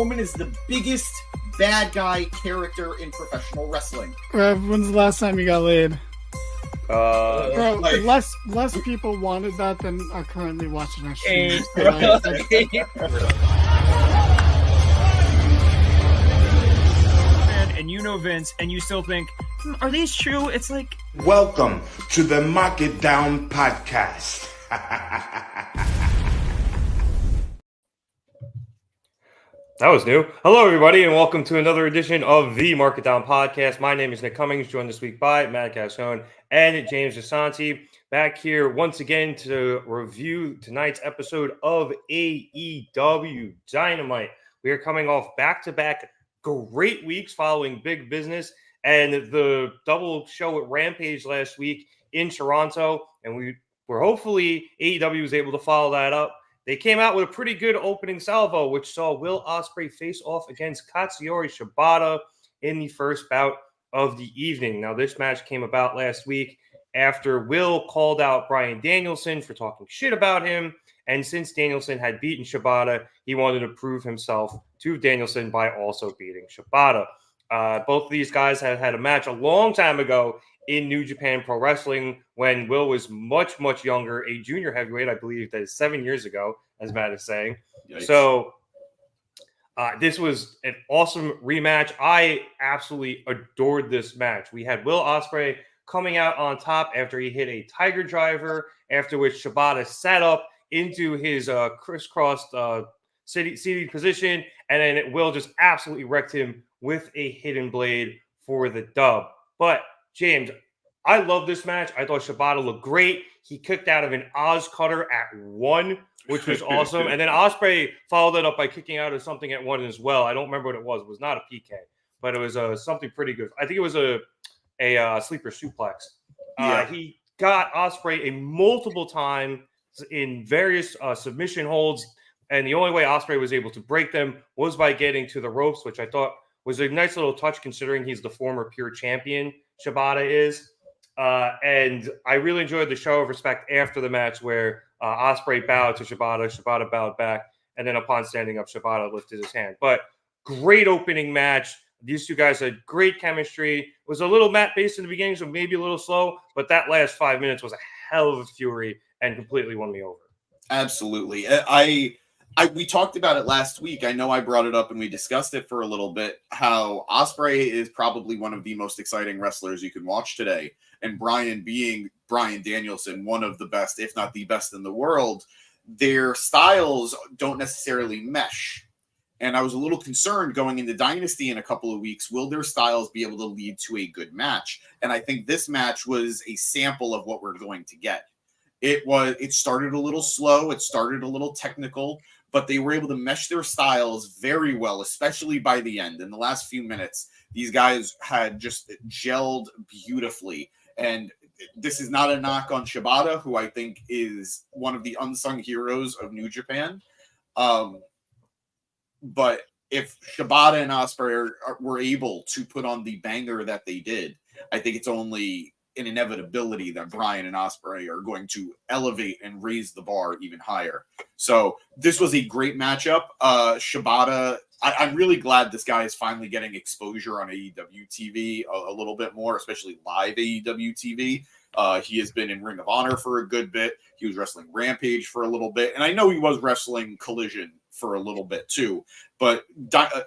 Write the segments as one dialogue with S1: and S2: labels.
S1: Roman is the biggest bad guy character in professional wrestling.
S2: When's the last time you got laid?
S3: Bro,
S2: less people wanted that than are currently watching our stream.
S4: And you know Vince, and you still think, are these true? It's like...
S5: Welcome to the Mark It Down podcast.
S3: That was new. Hello, everybody, and welcome to another edition of the Mark It Down podcast. My name is Nick Cummings, joined this week by Matt Casone and James Jasanti. Back here once again to review tonight's episode of AEW Dynamite. We are coming off back-to-back great weeks following Big Business and the double show at Rampage last week in Toronto, and we were hopefully AEW was able to follow that up. They came out with a pretty good opening salvo, which saw Will Ospreay face off against Katsuyori Shibata in the first bout of the evening. Now, this match came about last week after Will called out Bryan Danielson for talking shit about him, and since Danielson had beaten Shibata, he wanted to prove himself to Danielson by also beating Shibata. Both of these guys had a match a long time ago in New Japan Pro Wrestling when Will was much, much younger, a junior heavyweight, I believe that is 7 years ago, as Matt is saying. Yikes. So this was an awesome rematch. I absolutely adored this match. We had Will Ospreay coming out on top after he hit a Tiger Driver, after which Shibata sat up into his crisscrossed seated position, and then Will just absolutely wrecked him with a hidden blade for the dub. But James, I love this match. I thought Shibata looked great. He kicked out of an Oz Cutter at 1, which was awesome. And then Ospreay followed it up by kicking out of something at 1 as well. I don't remember what it was. It was not a PK, but it was something pretty good. I think it was a sleeper suplex. He got Ospreay a multiple times in various submission holds, and the only way Ospreay was able to break them was by getting to the ropes, which I thought was a nice little touch considering he's the former pure champion Shibata is. And I really enjoyed the show of respect after the match where Ospreay bowed to Shibata, Shibata bowed back, and then upon standing up, Shibata lifted his hand. But great opening match. These two guys had great chemistry. It was a little mat-based in the beginning, so maybe a little slow, but that last 5 minutes was a hell of a fury and completely won me over.
S1: Absolutely. We talked about it last week. I know I brought it up and we discussed it for a little bit, how Ospreay is probably one of the most exciting wrestlers you can watch today. And Bryan being Bryan Danielson, one of the best, if not the best in the world, their styles don't necessarily mesh. And I was a little concerned going into Dynasty in a couple of weeks, will their styles be able to lead to a good match? And I think this match was a sample of what we're going to get. It started a little slow, it started a little technical, but they were able to mesh their styles very well, especially by the end. In the last few minutes, these guys had just gelled beautifully. And this is not a knock on Shibata, who I think is one of the unsung heroes of New Japan. But if Shibata and Ospreay were able to put on the banger that they did, I think it's only an inevitability that Bryan and Ospreay are going to elevate and raise the bar even higher. So this was a great matchup. Shibata, I'm really glad this guy is finally getting exposure on AEW TV a little bit more, especially live AEW TV. He has been in Ring of Honor for a good bit. He was wrestling Rampage for a little bit. And I know he was wrestling Collision for a little bit too. But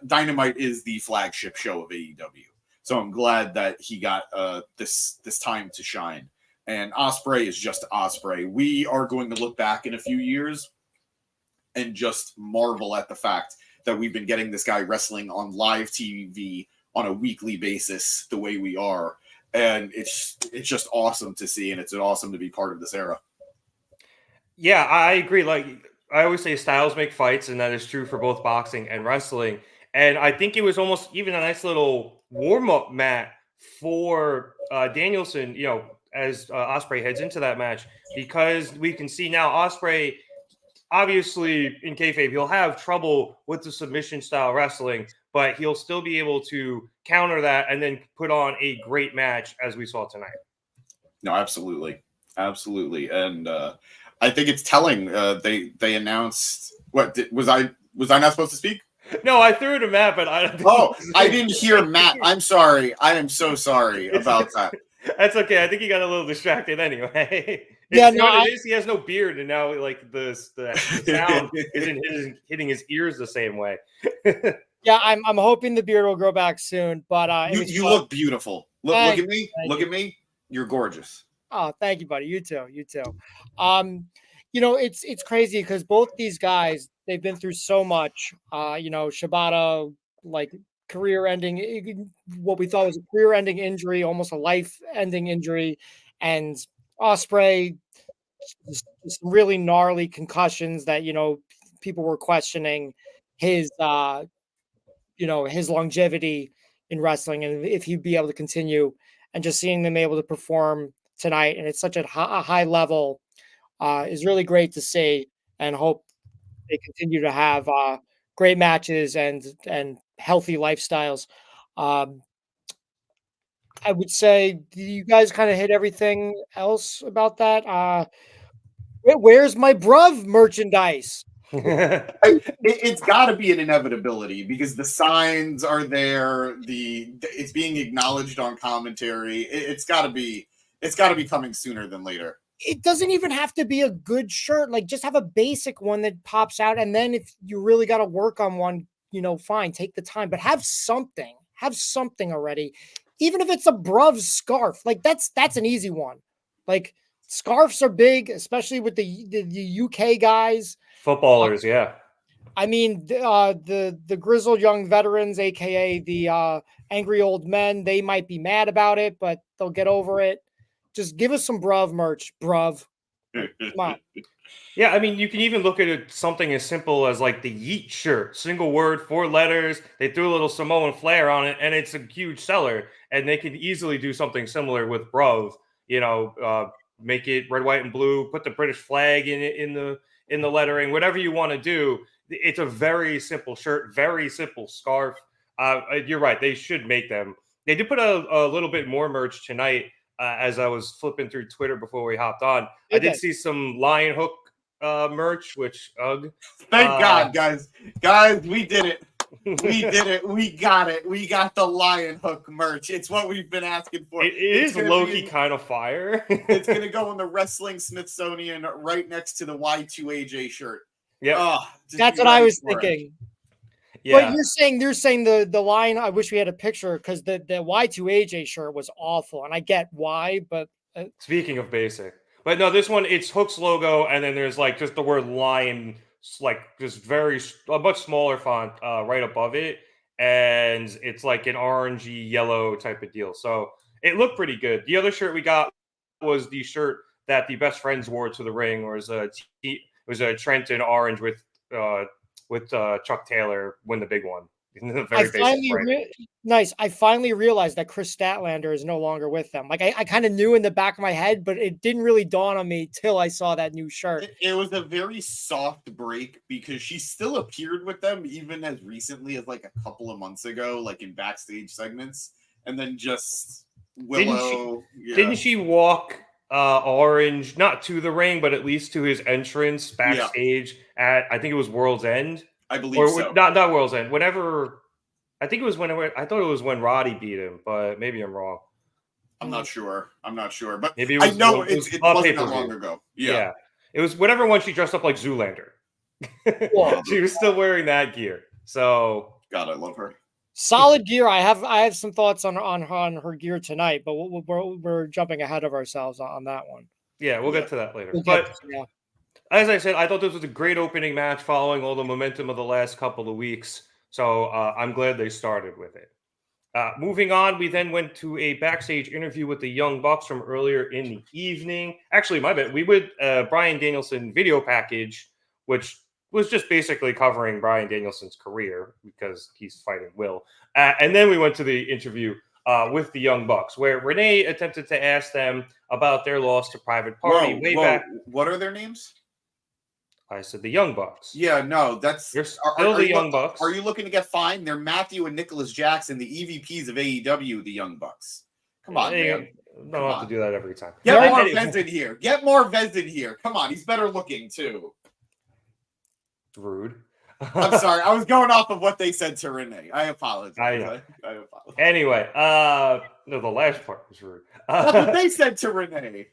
S1: Dynamite is the flagship show of AEW. So I'm glad that he got this time to shine. And Ospreay is just Ospreay. We are going to look back in a few years and just marvel at the fact that we've been getting this guy wrestling on live TV on a weekly basis the way we are. And it's just awesome to see, and it's awesome to be part of this era.
S3: Yeah, I agree. Like I always say, styles make fights, and that is true for both boxing and wrestling. And I think it was almost even a nice little warm-up mat for Danielson, as Ospreay heads into that match, because we can see now Ospreay, obviously in kayfabe, he'll have trouble with the submission style wrestling, but he'll still be able to counter that and then put on a great match as we saw tonight.
S1: No, absolutely. Absolutely. And I think it's telling. They announced, was I not supposed to speak?
S3: No, I threw it to Matt, but I don't think
S1: Oh, I didn't hear Matt. I'm sorry. I am so sorry about that.
S3: That's okay. I think he got a little distracted anyway.
S6: Yeah,
S3: It's
S6: no,
S3: what it is. He has no beard, and now like the sound isn't hitting his ears the same way.
S6: Yeah, I'm hoping the beard will grow back soon. But
S1: You look beautiful. Look at me. Look
S6: you.
S1: at me. You're gorgeous.
S6: Oh, thank you, buddy. You too. You too. It's crazy because both these guys, they've been through so much. Shibata, like career-ending, what we thought was a career-ending injury, almost a life-ending injury, and Ospreay, just really gnarly concussions that people were questioning his his longevity in wrestling and if he'd be able to continue, and just seeing them able to perform tonight and it's such a high level is really great to see, and hope they continue to have great matches and healthy lifestyles. um, I would say you guys kind of hit everything else about that. Where's my bruv merchandise?
S1: It's got to be an inevitability because the signs are there. It's being acknowledged on commentary. It's got to be coming sooner than later.
S6: It doesn't even have to be a good shirt. Like, just have a basic one that pops out, and then if you really got to work on one, fine, take the time, but have something already. Even if it's a bruv scarf, like that's an easy one. Like, scarves are big, especially with the UK guys.
S3: Footballers, yeah.
S6: I mean, the grizzled young veterans, aka the angry old men, they might be mad about it, but they'll get over it. Just give us some bruv merch, bruv. Come on.
S3: Yeah, I mean, you can even look at it something as simple as like the Yeet shirt, single word, 4 letters. They threw a little Samoan flair on it, and it's a huge seller. And they could easily do something similar with bruv. Make it red, white, and blue. Put the British flag in the lettering. Whatever you want to do. It's a very simple shirt, very simple scarf. You're right. They should make them. They did put a little bit more merch tonight. As I was flipping through Twitter before we hopped on, I did see some Lion Hook merch, which
S1: Thank God, guys, we did it. We did it. We got it. We got the Lion Hook merch. It's what we've been asking for.
S3: It is low-key kind of fire.
S1: It's gonna go in the Wrestling Smithsonian right next to the Y2AJ shirt.
S3: Yeah,
S6: that's what I was thinking.
S3: Yeah.
S6: But you're saying the line. I wish we had a picture because the Y2AJ shirt was awful, and I get why. But
S3: speaking of basic, but no, this one, it's Hook's logo, and then there's like just the word Lion, like just a much smaller font right above it, and it's like an orangey yellow type of deal. So it looked pretty good. The other shirt we got was the shirt that the Best Friends wore to the ring, or it was a Trenton orange with Chuck Taylor win the big one.
S6: Nice. I finally realized that Kris Statlander is no longer with them. Like, I kind of knew in the back of my head, but it didn't really dawn on me till I saw that new shirt.
S1: It was a very soft break because she still appeared with them even as recently as like a couple of months ago, like in backstage segments, and then just Willow.
S3: Didn't she walk Orange not to the ring, but at least to his entrance backstage at, I think it was World's End.
S1: I believe so.
S3: Not World's End. Whenever, I think it was I thought it was when Roddy beat him, but maybe I'm wrong.
S1: I'm not sure, but
S3: maybe it was,
S1: I know it wasn't that long ago. Yeah,
S3: it was whatever one she dressed up like Zoolander. She was still wearing that gear. So
S1: God, I love her.
S6: Solid gear. I have some thoughts on her gear tonight, but we're jumping ahead of ourselves on that one.
S3: Yeah, we'll get to that later. As I said, I thought this was a great opening match following all the momentum of the last couple of weeks. So I'm glad they started with it. Moving on, we then went to a backstage interview with the Young Bucks from earlier in the evening. Actually, my bad. We would Bryan Danielson video package, which was just basically covering Bryan Danielson's career because he's fighting Will. And then we went to the interview with the Young Bucks, where Renee attempted to ask them about their loss to Private Party back.
S1: What are their names?
S3: I said the Young Bucks.
S1: Yeah, no, that's
S3: you're still the Young Bucks.
S1: Are you looking to get fined? They're Matthew and Nicholas Jackson, the EVPs of AEW, the Young Bucks. Come on, man.
S3: Don't have to do that every time.
S1: Get more Vez in here. Get more Vez in here. Come on, he's better looking too.
S3: Rude.
S1: I'm sorry. I was going off of what they said to Renee. I apologize.
S3: I know.
S1: I apologize.
S3: Anyway, no, the last part was rude.
S1: That's what they said to Renee.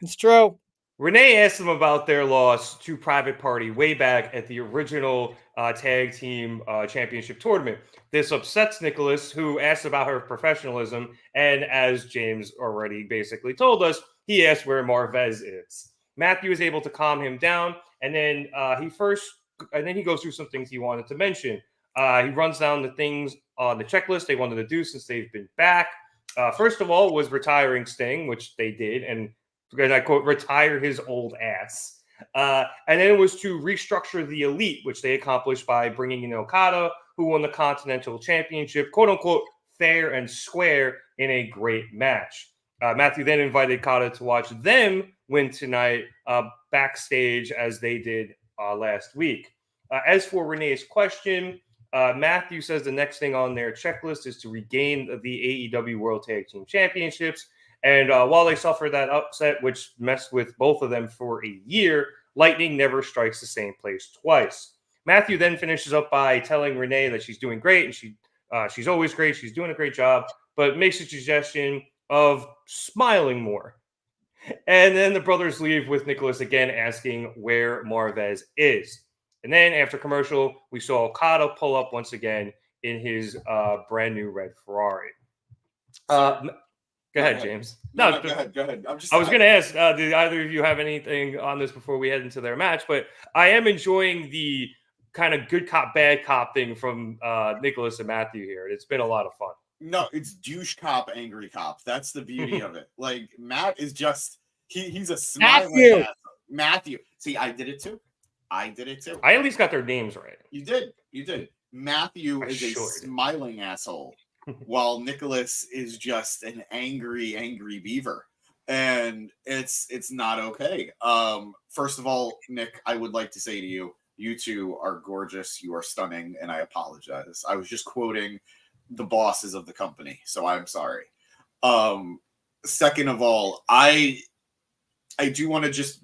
S6: It's true.
S3: Renee asked them about their loss to Private Party way back at the original tag team championship tournament. This upsets Nicholas, who asked about her professionalism. And as James already basically told us, he asked where Marvez is. Matthew is able to calm him down. And then he goes through some things he wanted to mention. He runs down the things on the checklist they wanted to do since they've been back. First of all was retiring Sting, which they did. And I quote, retire his old ass. And then it was to restructure the Elite, which they accomplished by bringing in Okada, who won the Continental Championship, quote unquote, fair and square in a great match. Matthew then invited Okada to watch them win tonight backstage as they did last week. As for Renee's question, Matthew says the next thing on their checklist is to regain the AEW World Tag Team Championships. And while they suffered that upset, which messed with both of them for a year, lightning never strikes the same place twice. Matthew then finishes up by telling Renee that she's doing great and she's always great. She's doing a great job, but makes a suggestion of smiling more. And then the brothers leave with Nicholas again asking where Marvez is. And then after commercial, we saw Okada pull up once again in his brand new red Ferrari. Go ahead, James.
S1: No, go ahead.
S3: I was going to ask, did either of you have anything on this before we head into their match? But I am enjoying the kind of good cop, bad cop thing from Nicholas and Matthew here. It's been a lot of fun.
S1: No, it's douche cop, angry cop. That's the beauty of it. Like, Matt is just, he's a smiling Matthew. See, I did it too. I at
S3: least got their names right.
S1: You did. Matthew is a smiling asshole. While Nicholas is just an angry beaver, and it's not okay. First of all, Nick, I would like to say to you, you two are gorgeous, you are stunning, and I apologize. I was just quoting the bosses of the company, so I'm sorry. Second of all, I do want to just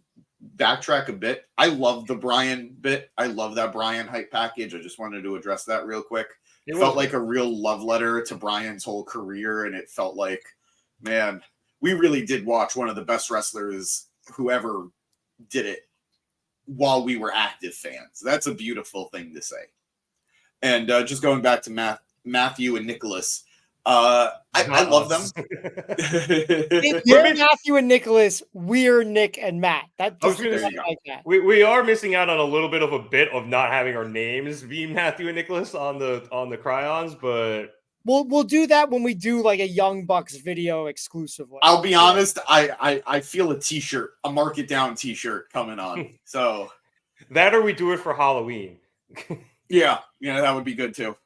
S1: backtrack a bit. I love the Brian bit. I love that Brian hype package. I just wanted to address that real quick. It felt like a real love letter to Brian's whole career, and it felt like, man, we really did watch one of the best wrestlers who ever did it while we were active fans. That's a beautiful thing to say. And just going back to Matthew and Nicholas, I love them.
S6: If you're Matthew and Nicholas, we're Nick and Matt.
S3: We are missing out on a little bit of a bit of not having our names be Matthew and Nicholas on the Cryons, but
S6: we'll do that when we do like a Young Bucks video exclusively.
S1: I'll be honest, I feel a t-shirt, a Mark It Down t-shirt coming on. So
S3: that or we do it for Halloween.
S1: yeah, that would be good too.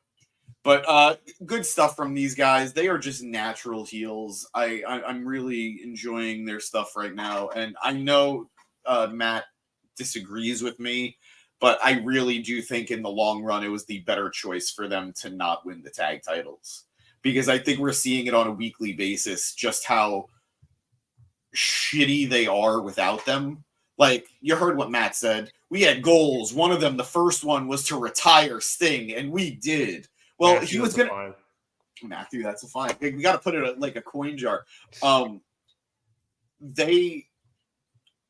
S1: But good stuff from these guys. They are just natural heels. I'm really enjoying their stuff right now. And I know Matt disagrees with me, but I really do think in the long run, it was the better choice for them to not win the tag titles. Because I think we're seeing it on a weekly basis, just how shitty they are without them. Like, you heard what Matt said. We had goals. One of them, the first one, was to retire Sting, and we did. Well,
S3: Matthew,
S1: he was going to... Matthew, that's a fine. We got to put it like a coin jar. They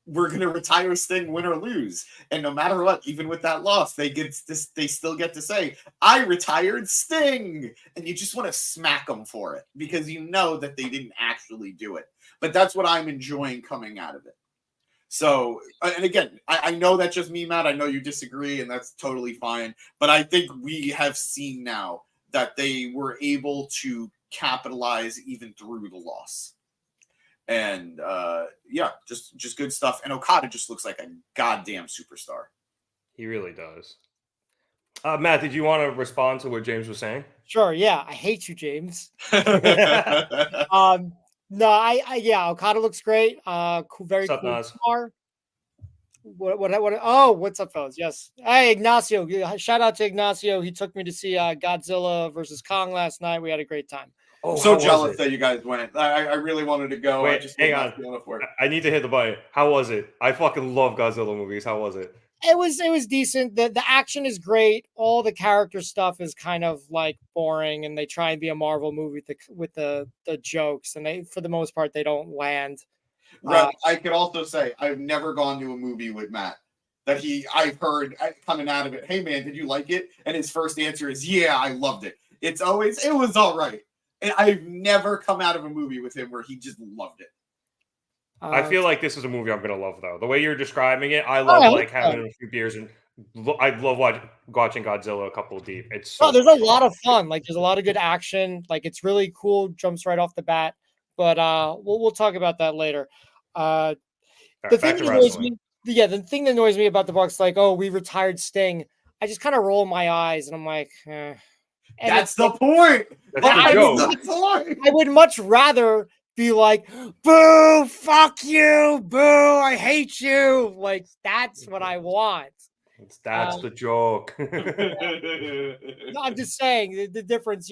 S1: were going to retire Sting, win or lose. And no matter what, even with that loss, they still get to say, I retired Sting. And you just want to smack them for it because you know that they didn't actually do it. But that's what I'm enjoying coming out of it. So, and again, I know that's just me, Matt. I know you disagree, and that's totally fine. But I think we have seen now that they were able to capitalize even through the loss. And, yeah, just good stuff. And Okada just looks like a goddamn superstar.
S3: He really does. Matt, did you want to respond to what James was saying?
S6: Sure, yeah. I hate you, James. No, yeah, Okada looks great. Very cool car. What? Oh, what's up, fellas? Yes. Hey, Ignacio. Shout out to Ignacio. He took me to see Godzilla versus Kong last night. We had a great time.
S1: Oh, so jealous that you guys went. I really wanted to go.
S3: Wait, hang on. I need to hit the button. How was it? I fucking love Godzilla movies. How was it?
S6: It was decent. The action is great. All the character stuff is kind of like boring, and they try and be a Marvel movie with the jokes, and they, for the most part, they don't land.
S1: I could also say I've never gone to a movie with Matt that I've heard coming out of it, hey man, did you like it? And his first answer is, yeah, I loved it. It's always, it was all right. And I've never come out of a movie with him where he just loved it.
S3: I feel like this is a movie I'm going to love, though. The way you're describing it, I love having a few beers, and I love watching Godzilla a couple deep. It's so
S6: there's a lot of fun. Like, there's a lot of good action. Like, it's really cool. Jumps right off the bat. But we'll talk about that later. The thing that annoys me about the Bucks, like, oh, we retired Sting. I just kind of roll my eyes, and I'm like, eh.
S1: That's the point.
S3: That's the
S1: point.
S6: I would much rather be like, boo, fuck you, boo, I hate you. Like, that's what I want.
S3: That's the joke.
S6: No, I'm just saying the difference,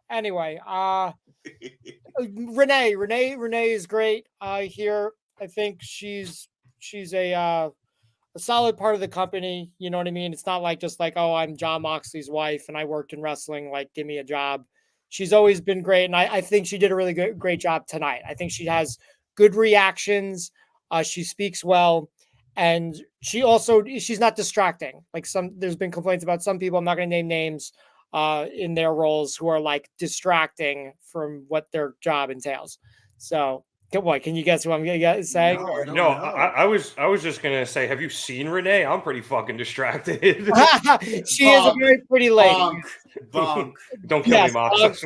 S6: Anyway, Renee is great here. I think she's a solid part of the company. You know what I mean? It's not like just like, oh, I'm John Moxley's wife and I worked in wrestling. Like, give me a job. She's always been great, and I think she did a really great job tonight. I think she has good reactions. She speaks well, and she's not distracting. Like there's been complaints about some people, I'm not going to name names, in their roles who are like distracting from what their job entails. So, can you guess what I'm going to say?
S3: No, I was just going to say, have you seen Renee? I'm pretty fucking distracted.
S6: She is a very pretty lady.
S1: Bonk.
S3: Don't kill me, Mox.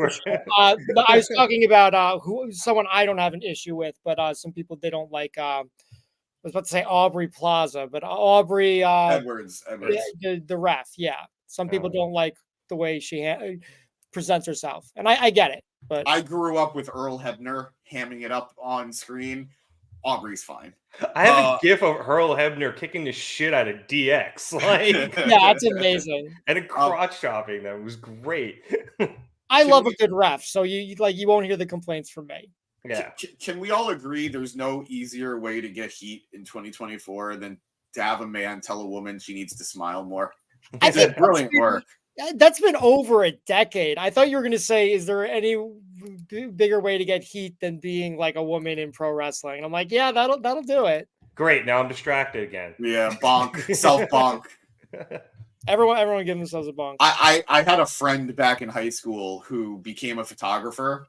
S6: I was talking about someone I don't have an issue with, but some people they don't like. I was about to say Aubrey Plaza, but Aubrey
S1: Edwards.
S6: The ref. Yeah, some people don't like the way she presents herself, and I get it. But
S1: I grew up with Earl Hebner hamming it up on screen. Aubrey's fine.
S3: I have a gif of Earl Hebner kicking the shit out of DX. Like,
S6: yeah, that's amazing.
S3: And a crotch chopping them. It was great.
S6: I love a good ref, so you won't hear the complaints from me.
S3: Yeah.
S1: Can we all agree there's no easier way to get heat in 2024 than to have a man tell a woman she needs to smile more?
S6: I think
S1: brilliant work.
S6: That's been over a decade. I thought you were going to say, is there any bigger way to get heat than being like a woman in pro wrestling? And I'm like, yeah, that'll do it.
S3: Great. Now I'm distracted again.
S1: Yeah, bonk, self bonk.
S6: Everyone give themselves a bonk.
S1: I had a friend back in high school who became a photographer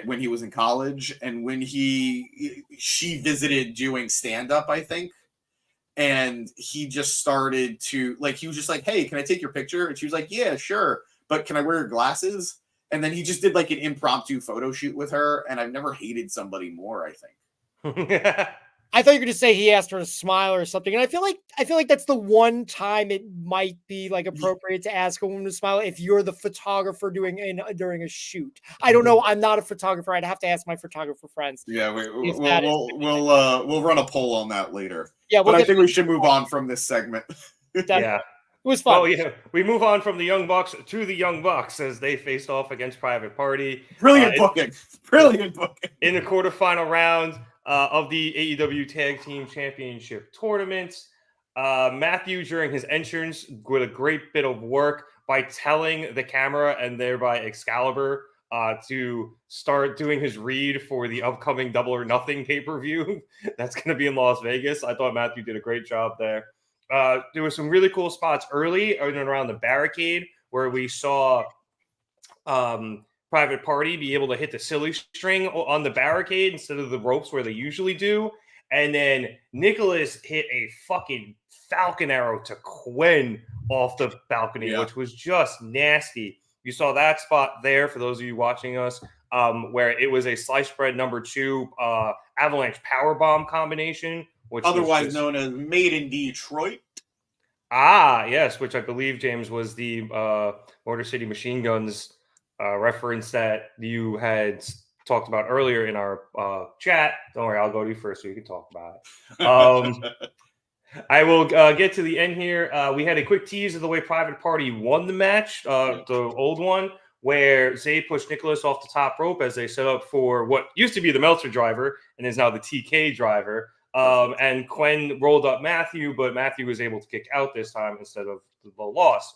S1: when he was in college, and when she visited doing stand up, I think. And he just started to, like, he was just like, hey, can I take your picture? And she was like, yeah, sure. But can I wear your glasses? And then he just did like an impromptu photo shoot with her. And I've never hated somebody more, I think.
S6: I thought you were going to say he asked her to smile or something. And I feel like that's the one time it might be like appropriate to ask a woman to smile if you're the photographer during a shoot. I don't know. I'm not a photographer. I'd have to ask my photographer friends.
S1: Yeah, we'll run a poll on that later.
S6: Yeah,
S1: but I think we should move on from this segment.
S3: Yeah.
S6: It was fun.
S3: Oh, yeah. We move on from the Young Bucks to the Young Bucks as they faced off against Private Party.
S1: Brilliant booking. Brilliant booking.
S3: In the quarterfinal round of the AEW Tag Team Championship tournaments. Matthew, during his entrance, with a great bit of work by telling the camera and thereby Excalibur to start doing his read for the upcoming Double or Nothing pay-per-view that's going to be in Las Vegas. I thought Matthew did a great job there. There were some really cool spots early in and around the barricade where we saw Private Party be able to hit the silly string on the barricade instead of the ropes where they usually do. And then Nicholas hit a fucking Falcon Arrow to Quinn off the balcony, which was just nasty. You saw that spot there for those of you watching us, where it was a sliced bread number 2 Avalanche Powerbomb combination, which
S1: otherwise known as Made in Detroit.
S3: Ah, yes, which I believe, James, was the Motor City Machine Guns reference that you had talked about earlier in our chat. Don't worry, I'll go to you first so you can talk about it. I will get to the end here. We had a quick tease of the way Private Party won the match, the old one, where Zay pushed Nicholas off the top rope as they set up for what used to be the Meltzer driver and is now the TK driver. And Quen rolled up Matthew, but Matthew was able to kick out this time instead of the loss.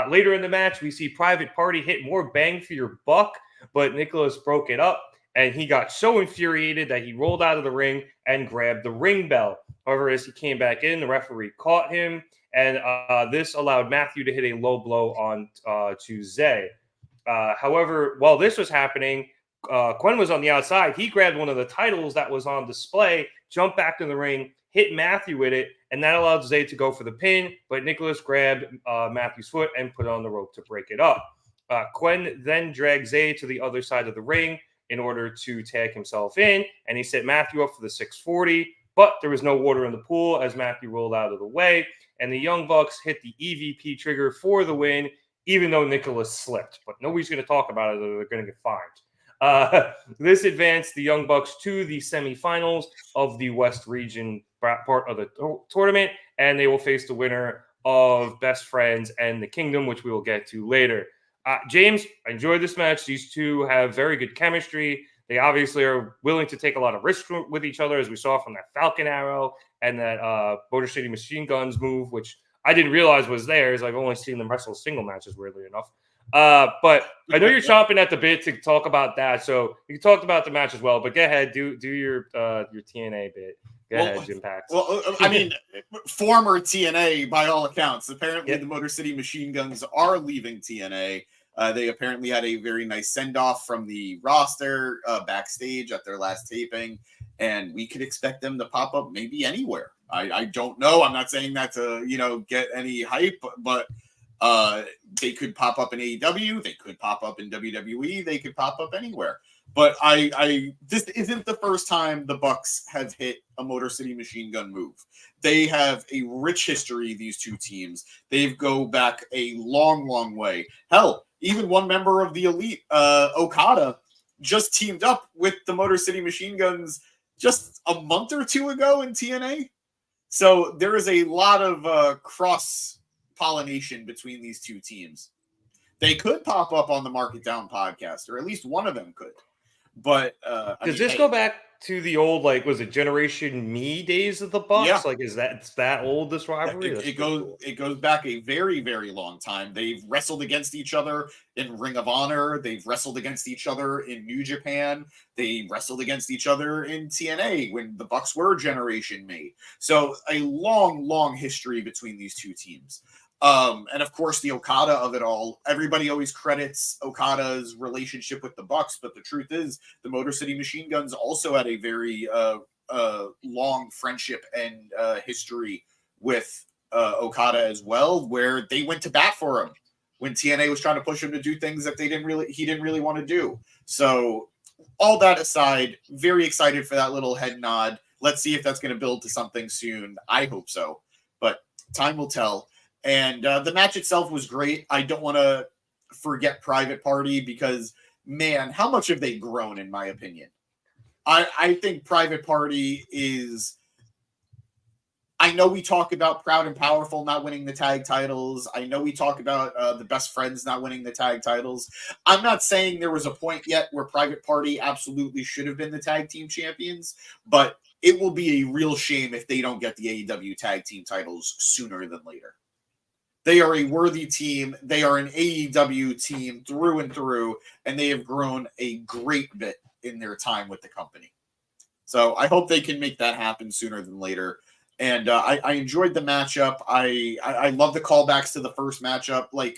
S3: Later in the match, we see Private Party hit more bang for your buck, but Nicholas broke it up, and he got so infuriated that he rolled out of the ring and grabbed the ring bell. However, as he came back in, the referee caught him, and this allowed Matthew to hit a low blow on to Zay. However, while this was happening, Quen was on the outside. He grabbed one of the titles that was on display, jumped back in the ring, hit Matthew with it, and that allowed Zay to go for the pin, but Nicholas grabbed Matthew's foot and put it on the rope to break it up. Quen then dragged Zay to the other side of the ring in order to tag himself in, and he set Matthew up for the 640, but there was no water in the pool as Matthew rolled out of the way, and the Young Bucks hit the EVP trigger for the win, even though Nicholas slipped. But nobody's going to talk about it, or they're going to get fined. This advanced the Young Bucks to the semifinals of the West Region part of the tournament, and they will face the winner of Best Friends and the Kingdom, which we will get to later. James, I enjoyed this match. These two have very good chemistry. They obviously are willing to take a lot of risks with each other, as we saw from that Falcon Arrow and that Motor City Machine Guns move, which I didn't realize was theirs. I've only seen them wrestle single matches, weirdly enough. But I know you're chomping at the bit to talk about that, so you talked about the match as well. But go ahead, do your TNA bit. Go ahead, Jim Pax.
S1: Well, I mean, former TNA by all accounts. Apparently, the Motor City Machine Guns are leaving TNA. They apparently had a very nice send off from the roster backstage at their last taping, and we could expect them to pop up maybe anywhere. I don't know. I'm not saying that to get any hype, but they could pop up in AEW, they could pop up in WWE, they could pop up anywhere. But this isn't the first time the Bucks have hit a Motor City Machine Gun move. They have a rich history, these two teams. They go back a long, long way. Hell, even one member of the Elite, Okada, just teamed up with the Motor City Machine Guns just a month or two ago in TNA. So there is a lot of cross-pollination between these two teams. They could pop up on the Mark It Down podcast, or at least one of them could. But
S3: does this go back to the old, was it Generation Me days of the Bucks?
S1: Yeah.
S3: Is that old, this rivalry?
S1: It goes back a very, very long time. They've wrestled against each other in Ring of Honor. They've wrestled against each other in New Japan. They wrestled against each other in TNA when the Bucks were Generation Me. So a long, long history between these two teams. And of course, the Okada of it all. Everybody always credits Okada's relationship with the Bucks, but the truth is, the Motor City Machine Guns also had a very long friendship and history with Okada as well, where they went to bat for him when TNA was trying to push him to do things that he didn't really want to do. So, all that aside, very excited for that little head nod. Let's see if that's going to build to something soon. I hope so, but time will tell. And the match itself was great. I don't want to forget Private Party because, man, how much have they grown, in my opinion? I think Private Party is... I know we talk about Proud and Powerful not winning the tag titles. I know we talk about the Best Friends not winning the tag titles. I'm not saying there was a point yet where Private Party absolutely should have been the tag team champions, but it will be a real shame if they don't get the AEW tag team titles sooner than later. They are a worthy team. They are an AEW team through and through, and they have grown a great bit in their time with the company. So I hope they can make that happen sooner than later. And I enjoyed the matchup. I love the callbacks to the first matchup, like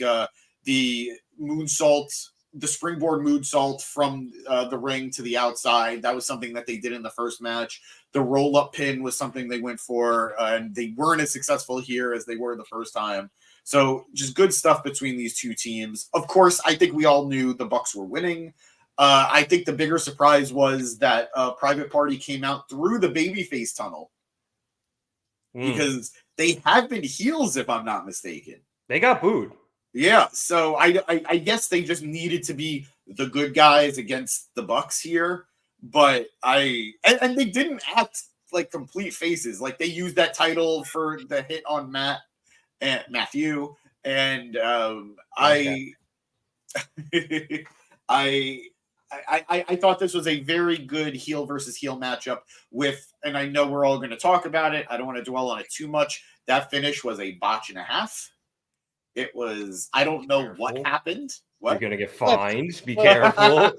S1: the moonsault, the springboard moonsault from the ring to the outside. That was something that they did in the first match. The roll-up pin was something they went for, and they weren't as successful here as they were the first time. So just good stuff between these two teams. Of course, I think we all knew the Bucks were winning. I think the bigger surprise was that Private Party came out through the babyface tunnel because they have been heels, if I'm not mistaken.
S3: They got booed.
S1: Yeah, so I guess they just needed to be the good guys against the Bucks here. But and they didn't act like complete faces. Like they used that title for the hit on Matthew, and I I thought this was a very good heel versus heel matchup with, and I know we're all going to talk about it. I don't want to dwell on it too much. That finish was a botch and a half. It was, I don't know what happened. What?
S3: You're going to get fined. Be careful.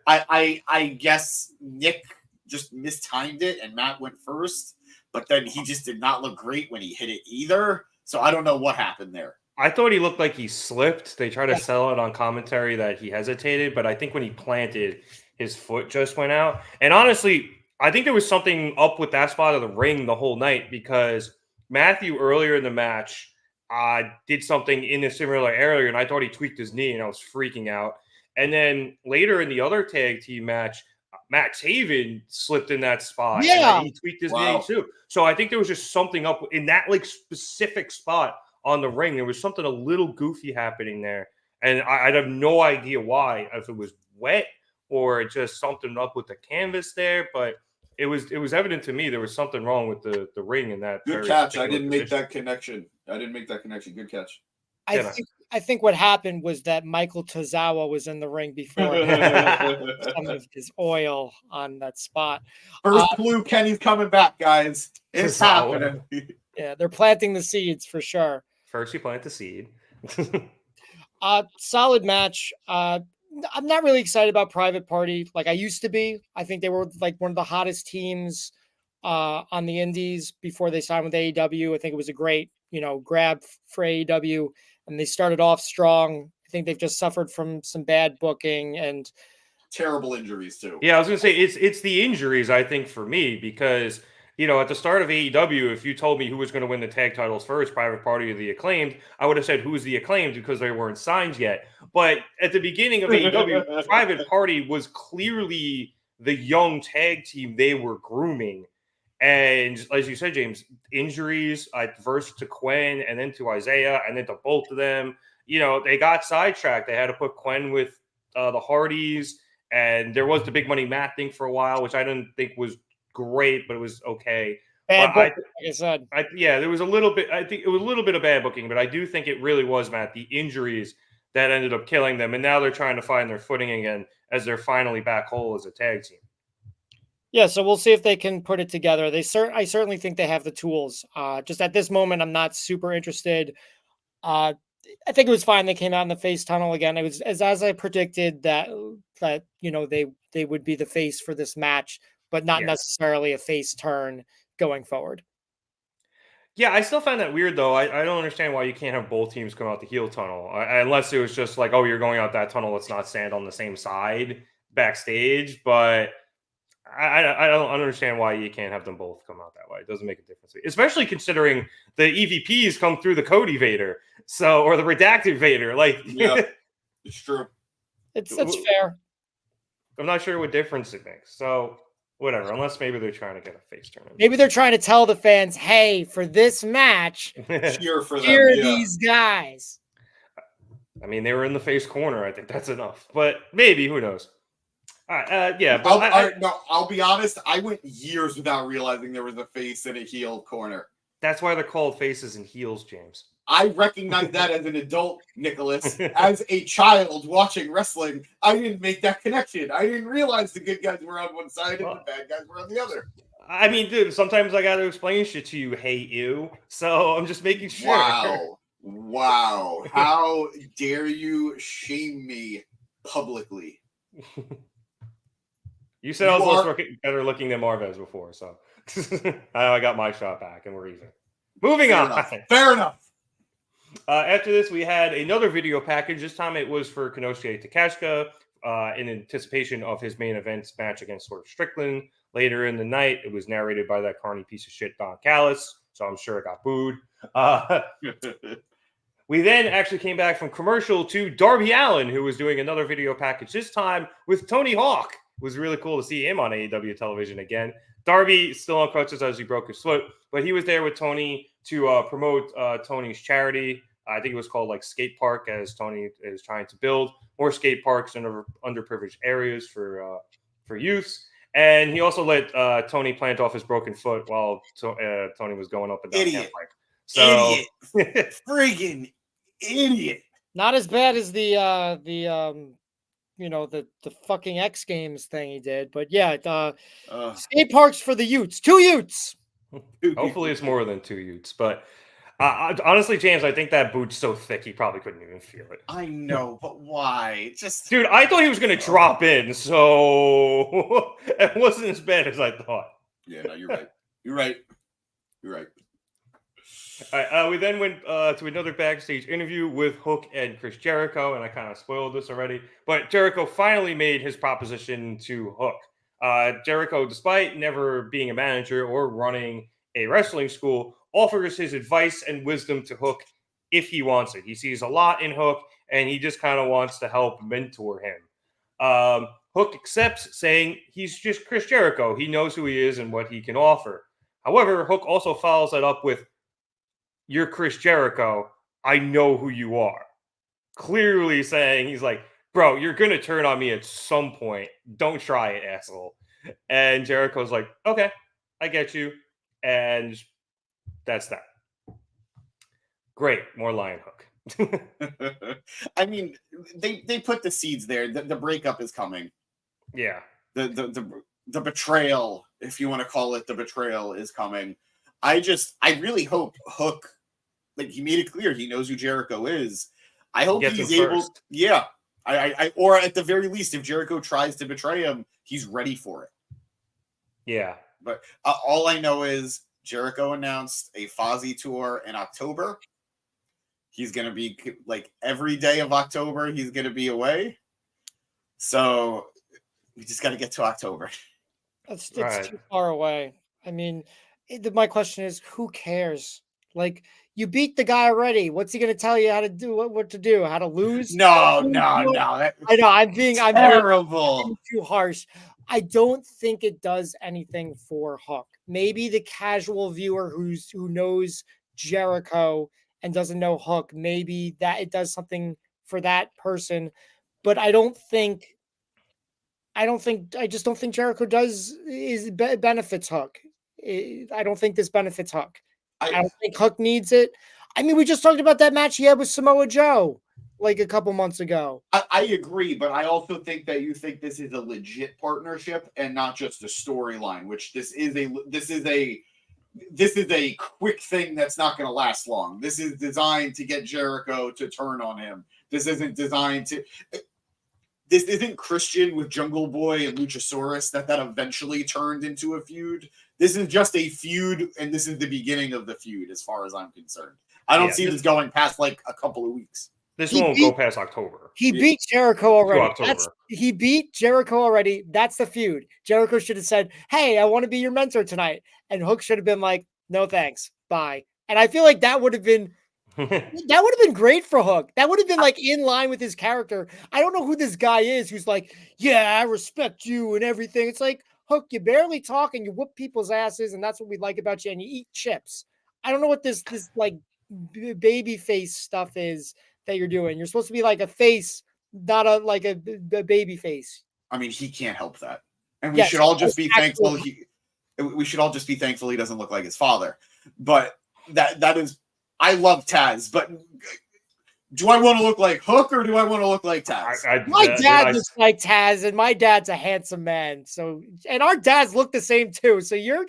S1: I guess Nick just mistimed it and Matt went first, but then he just did not look great when he hit it either. So I don't know what happened there.
S3: I thought he looked like he slipped. They tried to sell it on commentary that he hesitated, but I think when he planted, his foot just went out. And honestly, I think there was something up with that spot of the ring the whole night because Matthew earlier in the match did something in a similar area, and I thought he tweaked his knee, and I was freaking out. And then later in the other tag team match, Matt Taven slipped in that spot.
S6: Yeah.
S3: And he tweaked his knee too. So I think there was just something up in that like specific spot on the ring. There was something a little goofy happening there. And I'd have no idea why, if it was wet or just something up with the canvas there. But it was evident to me there was something wrong with the ring in that.
S1: Good catch. I didn't make that connection. Good catch.
S6: I think what happened was that Michael Tozawa was in the ring before some of his oil on that spot.
S1: First clue, Kenny's coming back, guys. It's happening.
S6: Yeah, they're planting the seeds for sure.
S3: First, you plant the seed.
S6: Solid match. I'm not really excited about Private Party like I used to be. I think they were like one of the hottest teams on the indies before they signed with AEW. I think it was a great, grab for AEW, and they started off strong. I think they've just suffered from some bad booking and
S1: terrible injuries too.
S3: Yeah, I was going to say it's the injuries, I think, for me, because at the start of AEW, if you told me who was going to win the tag titles first, Private Party or the Acclaimed, I would have said who's the Acclaimed because they weren't signed yet. But at the beginning of AEW, Private Party was clearly the young tag team they were grooming. And as you said, James, injuries first to Quen and then to Isaiah and then to both of them. They got sidetracked. They had to put Quen with the Hardys, and there was the big money Matt thing for a while, which I didn't think was great, but it was okay.
S6: Bad booking, like I said.
S3: There was a little bit. I think it was a little bit of bad booking, but I do think it really was, Matt, the injuries that ended up killing them, and now they're trying to find their footing again as they're finally back whole as a tag team.
S6: Yeah, so we'll see if they can put it together. I certainly think they have the tools. Just at this moment, I'm not super interested. I think it was fine. They came out in the face tunnel again. It was as I predicted that they would be the face for this match, but not necessarily a face turn going forward.
S3: Yeah, I still find that weird, though. I don't understand why you can't have both teams come out the heel tunnel. Unless it was just like, oh, you're going out that tunnel, let's not stand on the same side backstage. But I don't understand why you can't have them both come out that way. It doesn't make a difference. Especially considering the EVPs come through the Cody Vader. Or the Redacted Vader.
S1: Yeah, it's true.
S6: It's fair.
S3: I'm not sure what difference it makes. So whatever, unless maybe they're trying to get a face turn.
S6: Maybe they're trying to tell the fans, hey, for this match,
S1: cheer for them.
S6: Cheer these guys.
S3: I mean, they were in the face corner. I think that's enough. But maybe, who knows? All right,
S1: I'll be honest. I went years without realizing there was a face and a heel corner.
S3: That's why they're called faces and heels, James.
S1: I recognized that as an adult, Nicholas. As a child watching wrestling, I didn't make that connection. I didn't realize the good guys were on one side and the bad guys were on the other.
S3: I mean, dude, sometimes I got to explain shit to you, hey, you. So I'm just making sure.
S1: Wow. How dare you shame me publicly?
S3: You said I was better looking than Marvez before, so I got my shot back and we're even. Moving on.
S1: Fair enough.
S3: After this, we had another video package. This time it was for Konosuke Takeshita in anticipation of his main event match against Swerve Strickland. Later in the night, it was narrated by that carny piece of shit, Don Callis, so I'm sure it got booed. We then actually came back from commercial to Darby Allin, who was doing another video package, this time with Tony Hawk. It was really cool to see him on AEW television again. Darby still on crutches as he broke his foot, but he was there with Tony to promote Tony's charity. I think it was called Skate Park, as Tony is trying to build more skate parks in underprivileged areas for youths. And he also let Tony plant off his broken foot while Tony was going up and down the bike. So,
S1: idiot, friggin' idiot.
S6: Not as bad as the the fucking X Games thing he did. But yeah,
S1: Ugh.
S6: skate parks for the Utes, 2 Utes.
S3: Hopefully it's more than 2 Utes. But honestly, James, I think that boot's so thick he probably couldn't even feel it.
S1: I know, but why? Just
S3: Dude, I thought he was going to drop in, so it wasn't as bad as I thought.
S1: Yeah, no, you're right. You're right. You're right.
S3: All right, we then went to another backstage interview with Hook and Chris Jericho, and I kind of spoiled this already. But Jericho finally made his proposition to Hook. Jericho, despite never being a manager or running a wrestling school, offers his advice and wisdom to Hook if he wants it. He sees a lot in Hook, and he just kind of wants to help mentor him. Hook accepts, saying he's just Chris Jericho. He knows who he is and what he can offer. However, Hook also follows that up with, "You're Chris Jericho. I know who you are." Clearly saying, he's like, "Bro, you're going to turn on me at some point. Don't try it, asshole." And Jericho's like, "Okay, I get you." And that's that. Great. More Lion Hook.
S1: I mean, they put the seeds there. The breakup is coming.
S3: Yeah.
S1: The betrayal, if you want to call it the betrayal, is coming. I really hope Hook, like, he made it clear he knows who Jericho is. I hope he's able. Yeah. I or at the very least, if Jericho tries to betray him, he's ready for it.
S3: Yeah.
S1: But all I know is Jericho announced a Fozzy tour in October. He's going to be like every day of October, he's going to be away. So we just got to get to October.
S6: It's too far away. I mean, my question is, who cares? Like, you beat the guy already. What's he going to tell you how to do? What to do? How to lose?
S1: No.
S6: I know. I'm
S1: terrible.
S6: too harsh. I don't think it does anything for Hook. Maybe the casual viewer who knows Jericho and doesn't know Hook, maybe that it does something for that person. But I just don't think Jericho benefits Hook. I don't think this benefits Hook. I don't think Hook needs it. I mean, we just talked about that match he had with Samoa Joe like a couple months ago.
S1: I agree, but I also think that you think this is a legit partnership and not just a storyline, which this is a quick thing that's not going to last long. This is designed to get Jericho to turn on him. This isn't Christian with Jungle Boy and Luchasaurus that eventually turned into a feud. This is just a feud, and this is the beginning of the feud as far as I'm concerned. I don't see this going past like a couple of weeks.
S3: This won't go past October.
S6: He beat Jericho already. He beat Jericho already. That's the feud. Jericho should have said, "Hey, I want to be your mentor tonight." And Hook should have been like, "No, thanks. Bye." And I feel like that would have been great for Hook. That would have been like in line with his character. I don't know who this guy is who's like, "Yeah, I respect you and everything." It's like, Hook, you barely talk and you whoop people's asses, and that's what we like about you. And you eat chips. I don't know what this like baby face stuff is that you're doing. You're supposed to be like a face, not a baby face.
S1: I mean, he can't help that, and we should all just be thankful. We should all just be thankful he doesn't look like his father. But that is, I love Taz, but do I want to look like Hook or do I want to look like Taz?
S6: My dad looks like Taz, and my dad's a handsome man. So, and our dads look the same too. So you're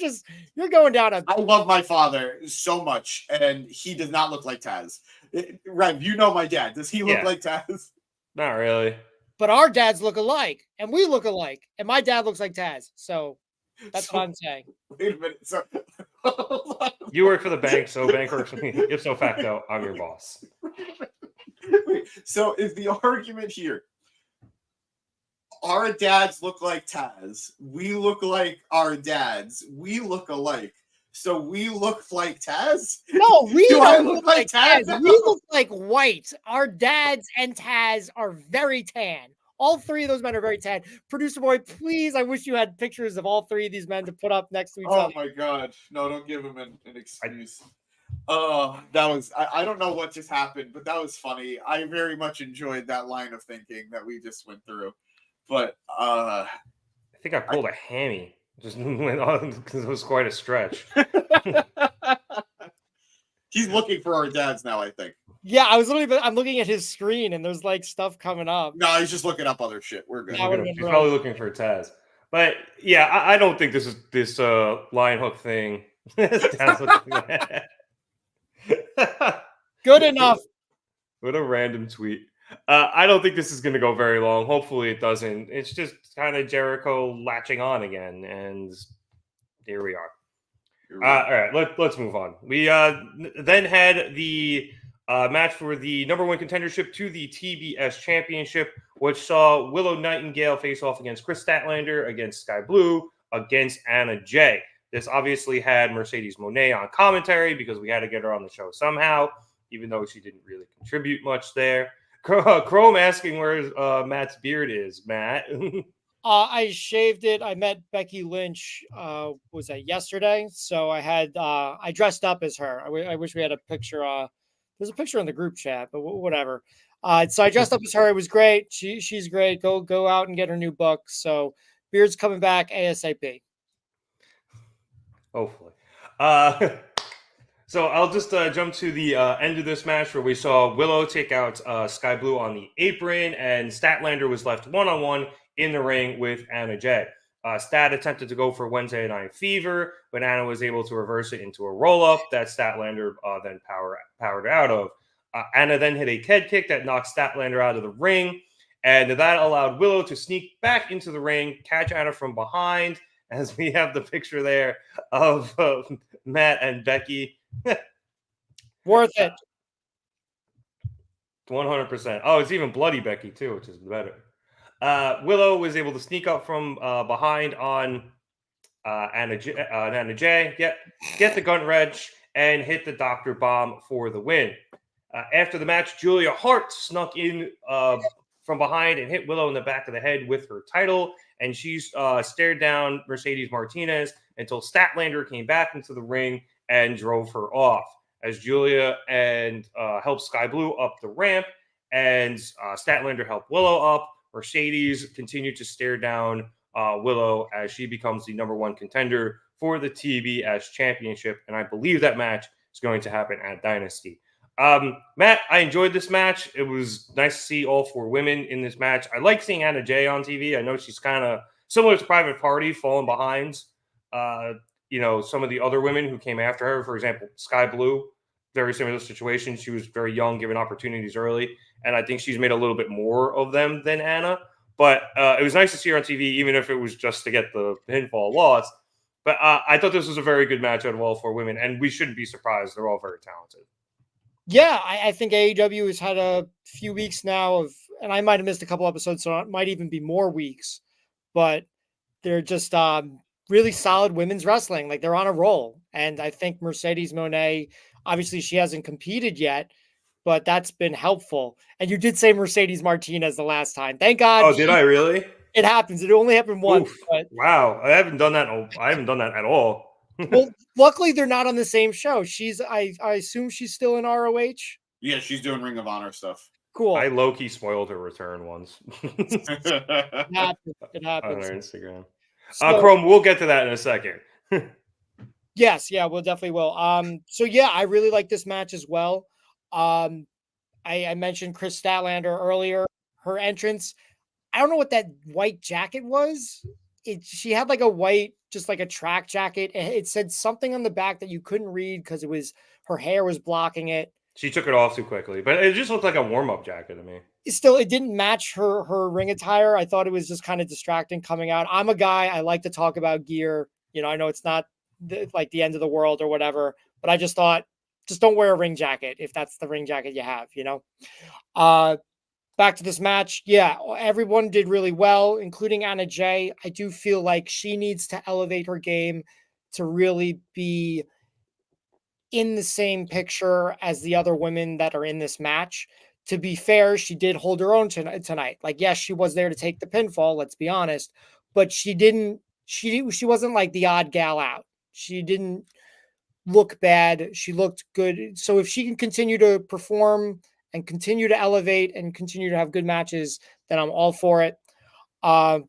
S6: going down a.
S1: I love my father so much, and he does not look like Taz. Rev, you know my dad. Does he look like Taz?
S3: Not really.
S6: But our dads look alike, and we look alike, and my dad looks like Taz. So that's what I'm saying.
S1: Wait a minute. So
S3: you work for the bank, so bank works for me. Ipso facto, I'm your boss.
S1: Wait, so is the argument here? Our dads look like Taz. We look like our dads. We look alike. So we look like Taz?
S6: No, we don't
S1: look like Taz.
S6: We look like white. Our dads and Taz are very tan. All three of those men are very tan. Producer boy, please, I wish you had pictures of all three of these men to put up next to each other.
S1: Oh my God. No, don't give him an excuse. That was, I don't know what just happened, but that was funny. I very much enjoyed that line of thinking that we just went through. But
S3: I think I pulled a hammy. Just went on because it was quite a stretch.
S1: He's looking for our dads now, I think.
S6: Yeah, I'm looking at his screen and there's like stuff coming up.
S1: No, he's just looking up other shit. We're good.
S6: That would've been
S3: She's
S6: really
S3: probably
S6: good.
S3: looking for Taz. But yeah, I don't think this lion hook thing. Taz looking
S6: Good enough.
S3: What a random tweet. I don't think this is going to go very long. Hopefully, it doesn't. It's just kind of Jericho latching on again, and here we are. All right, let's move on. We then had the match for the number one contendership to the TBS Championship, which saw Willow Nightingale face off against Kris Statlander, against Skye Blue, against Anna Jay. This obviously had Mercedes Moné on commentary because we had to get her on the show somehow, even though she didn't really contribute much there. Chrome asking where Matt's beard is, Matt.
S6: I shaved it. I met Becky Lynch. Was that yesterday? So I dressed up as her. I wish we had a picture. There's a picture in the group chat, but whatever. So I dressed up as her. It was great. She's great. Go out and get her new book. So beard's coming back ASAP.
S3: Hopefully. So I'll just jump to the end of this match where we saw Willow take out Skye Blue on the apron, and Statlander was left one-on-one in the ring with Anna Jay. Stat attempted to go for Wednesday Night Fever, but Anna was able to reverse it into a roll-up that Statlander then powered out of. Anna then hit a head kick that knocked Statlander out of the ring, and that allowed Willow to sneak back into the ring, catch Anna from behind, as we have the picture there of Matt and Becky.
S6: Worth it.
S3: 100%. Oh, it's even Bloody Becky too, which is better. Willow was able to sneak up from behind on Anna Jay, get the gun wrench, and hit the Doctor Bomb for the win. After the match, Julia Hart snuck in from behind and hit Willow in the back of the head with her title, and she stared down Mercedes Martinez until Statlander came back into the ring and drove her off. As Julia and helped Skye Blue up the ramp, and Statlander helped Willow up, Mercedes continued to stare down Willow as she becomes the number one contender for the TBS Championship, and I believe that match is going to happen at Dynasty. Matt, I enjoyed this match. It was nice to see all four women in this match. I like seeing Anna Jay on TV. I know she's kind of similar to Private Party, falling behind some of the other women who came after her. For example, Skye Blue, very similar situation. She was very young, given opportunities early, and I think she's made a little bit more of them than Anna. But it was nice to see her on TV, even if it was just to get the pinfall loss. But I thought this was a very good match out of all four women, and we shouldn't be surprised. They're all very talented.
S6: Yeah, I think AEW has had a few weeks now and I might have missed a couple episodes, so it might even be more weeks, but they're just really solid women's wrestling. Like, they're on a roll. And I think Mercedes Moné, obviously she hasn't competed yet, but that's been helpful. And you did say Mercedes Martinez the last time. Thank God.
S3: Oh, did I really?
S6: It happens. It only happened once. But...
S3: Wow. I haven't done that at all.
S6: Well, luckily they're not on the same show. I assume she's still in ROH.
S1: Yeah, she's doing Ring of Honor stuff.
S6: Cool.
S3: I low-key spoiled her return once.
S6: It happens.
S3: On her Instagram. Chrome, we'll get to that in a second.
S6: Yes, yeah, we'll definitely will. So yeah, I really like this match as well. I mentioned Kris Statlander earlier. Her entrance, I don't know what that white jacket was. She had like a white, just like a track jacket. It said something on the back that you couldn't read because her hair was blocking it.
S3: She took it off too quickly, but it just looked like a warm-up jacket to me.
S6: It didn't match her ring attire. I thought it was just kind of distracting coming out. I'm a guy, I like to talk about gear. I know it's not like the end of the world or whatever, but I just thought, just don't wear a ring jacket if that's the ring jacket you have, Back to this match. Yeah, everyone did really well, including Anna Jay. I do feel like she needs to elevate her game to really be in the same picture as the other women that are in this match. To be fair, she did hold her own tonight. Like, yes, she was there to take the pinfall, let's be honest, but she wasn't like the odd gal out. She didn't look bad. She looked good. So if she can continue to perform and continue to elevate and continue to have good matches, then I'm all for it. What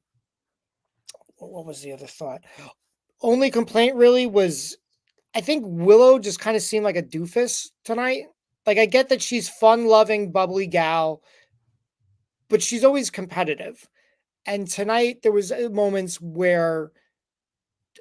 S6: was the other thought? Only complaint really was, I think Willow just kind of seemed like a doofus tonight. Like, I get that she's fun-loving, bubbly gal, but she's always competitive. And tonight there was moments where,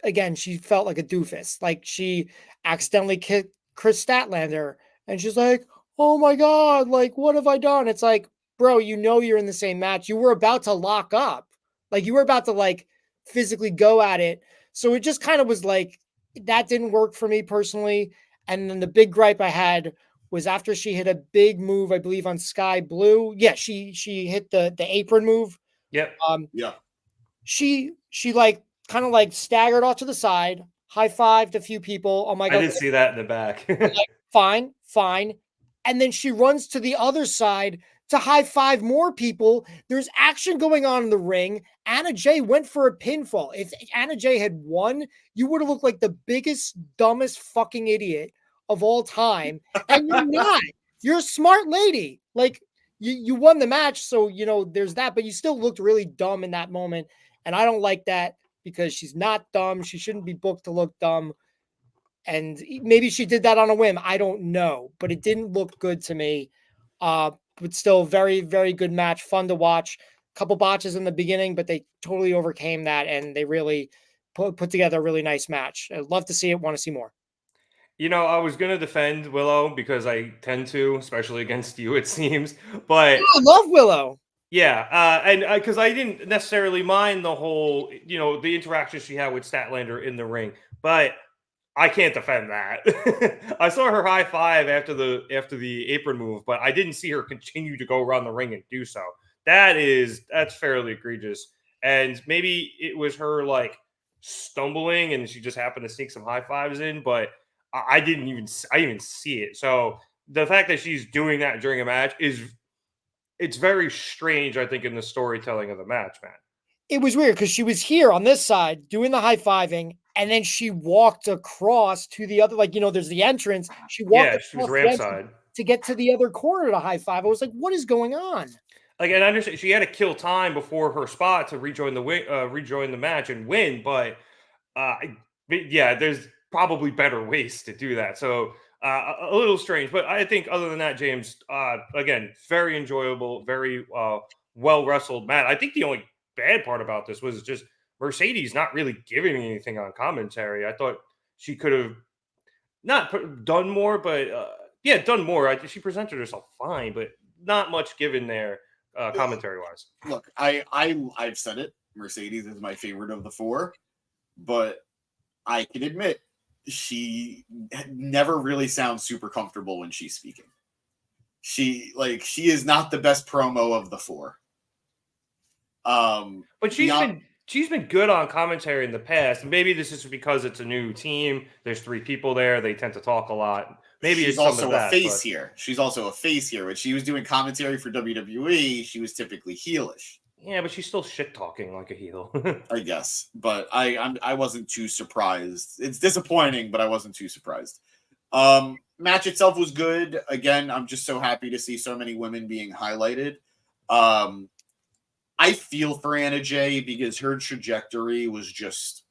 S6: again, she felt like a doofus. Like she accidentally kicked Kris Statlander, and she's like, "Oh my god, like what have I done?" It's like, bro, you know you're in the same match. You were about to lock up, like you were about to like physically go at it. So it just kind of was like that didn't work for me personally. And then the big gripe I had was after she hit a big move, I believe on Skye Blue. Yeah, she hit the apron move.
S3: Yep.
S1: Yeah.
S6: She like kind of like staggered off to the side, high-fived a few people. Oh my
S3: I
S6: god.
S3: did see that in the back.
S6: Like, fine, fine. And then she runs to the other side to high-five more people. There's action going on in the ring. Anna Jay went for a pinfall. If Anna Jay had won, you would have looked like the biggest, dumbest fucking idiot of all time. And you're not. You're a smart lady. Like, you won the match, so, you know, there's that. But you still looked really dumb in that moment. And I don't like that because she's not dumb. She shouldn't be booked to look dumb. And maybe she did that on a whim. I don't know, but it didn't look good to me. But still very, very good match. Fun to watch. Couple botches in the beginning, but they totally overcame that. And they really put together a really nice match. I'd love to see it. Want to see more.
S3: You know, I was going to defend Willow because I tend to, especially against you, it seems. But
S6: I love Willow.
S3: yeah, and because I didn't necessarily mind the whole, you know, the interaction she had with Statlander in the ring, but I can't defend that. I saw her high five after the apron move, but I didn't see her continue to go around the ring and do so. That's fairly egregious. And maybe it was her like stumbling and she just happened to sneak some high fives in, but I didn't even see it. So the fact that she's doing that during a match it's very strange, I think, in the storytelling of the match, man.
S6: It was weird because she was here on this side doing the high-fiving, and then she walked across to the other, like, you know, there's the entrance. She walked
S3: She was
S6: across the
S3: ramp
S6: entrance
S3: side
S6: to get to the other corner to high-five. I was like, what is going on?
S3: like, and I understand she had to kill time before her spot to rejoin the match and win, but yeah, there's probably better ways to do that. So a little strange, but I think other than that, James, again, very enjoyable, very well wrestled match. I think the only bad part about this was just Mercedes not really giving anything on commentary. I thought she could have done more, but done more. She presented herself fine, but not much given there commentary wise.
S1: Look, I've said it. Mercedes is my favorite of the four, but I can admit she never really sounds super comfortable when she's speaking. She is not the best promo of the four.
S3: But she's been good on commentary in the past. Maybe this is because it's a new team. There's 3 people there. They tend to talk a lot. Maybe
S1: she's
S3: it's
S1: also
S3: a
S1: face here. She's also a face here. When she was doing commentary for WWE, she was typically heelish.
S3: Yeah, but she's still shit talking like a heel.
S1: I guess, but I wasn't too surprised. It's disappointing, but I wasn't too surprised. Match itself was good. Again, I'm just so happy to see so many women being highlighted. I feel for Anna Jay because her trajectory was just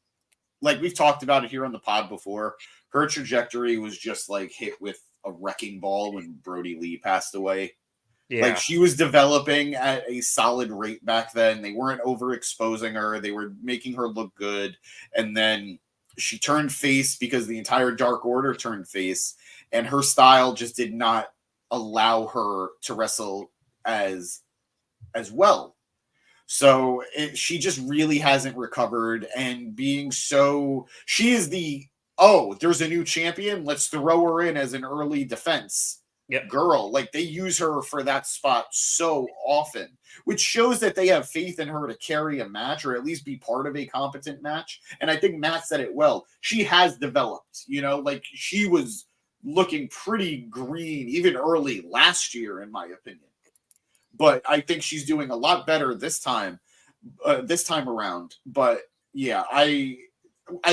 S1: like we've talked about it here on the pod before. Her trajectory was just like hit with a wrecking ball when Brody Lee passed away. Yeah. Like she was developing at a solid rate back then. They weren't overexposing her. They were making her look good. And then she turned face because the entire Dark Order turned face. And her style just did not allow her to wrestle as well. So she just really hasn't recovered. And she is there's a new champion. Let's throw her in as an early defense. Yep. Girl, like they use her for that spot so often, which shows that they have faith in her to carry a match or at least be part of a competent match. And I think Matt said it well. She has developed, like she was looking pretty green even early last year, in my opinion. But I think she's doing a lot better this time around. But yeah, I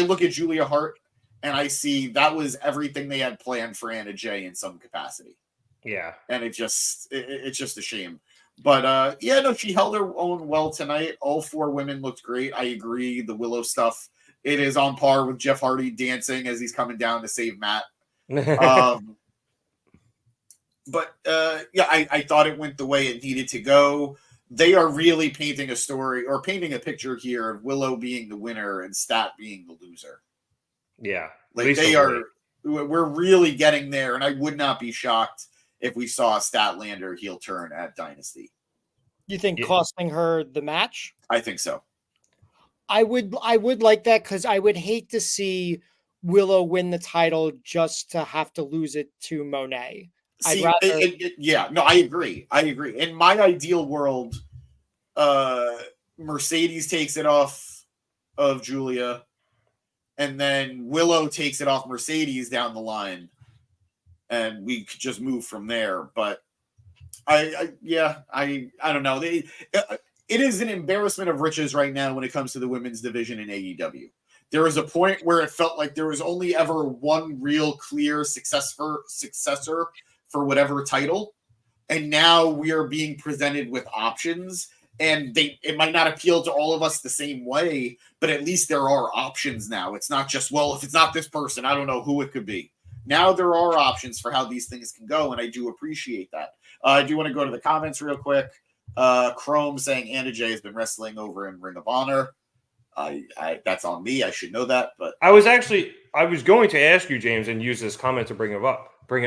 S1: look at Julia Hart and I see that was everything they had planned for Anna Jay in some capacity.
S3: Yeah.
S1: And it's just a shame. But she held her own well tonight. All 4 women looked great. I agree. The Willow stuff, it is on par with Jeff Hardy dancing as he's coming down to save Matt. But yeah, I thought it went the way it needed to go. They are really painting a story or painting a picture here of Willow being the winner and Stat being the loser.
S3: Yeah.
S1: Like they are, we're really getting there, and I would not be shocked if we saw a Statlander heel turn at Dynasty.
S6: You think costing her the match?
S1: I think so.
S6: I would like that because I would hate to see Willow win the title just to have to lose it to Monet.
S1: See, yeah, no, I agree. In my ideal world, Mercedes takes it off of Julia, and then Willow takes it off Mercedes down the line, and we could just move from there. But I don't know. It is an embarrassment of riches right now when it comes to the women's division in AEW. There was a point where it felt like there was only ever one real clear successor for whatever title, and now we are being presented with options, and it might not appeal to all of us the same way, but at least there are options now. It's not just, well, if it's not this person, I don't know who it could be. Now there are options for how these things can go, and I do appreciate that. I do want to go to the comments real quick. Chrome saying Anna Jay has been wrestling over in Ring of Honor. That's on me. I should know that, but
S3: I was going to ask you, James, and use this comment to bring it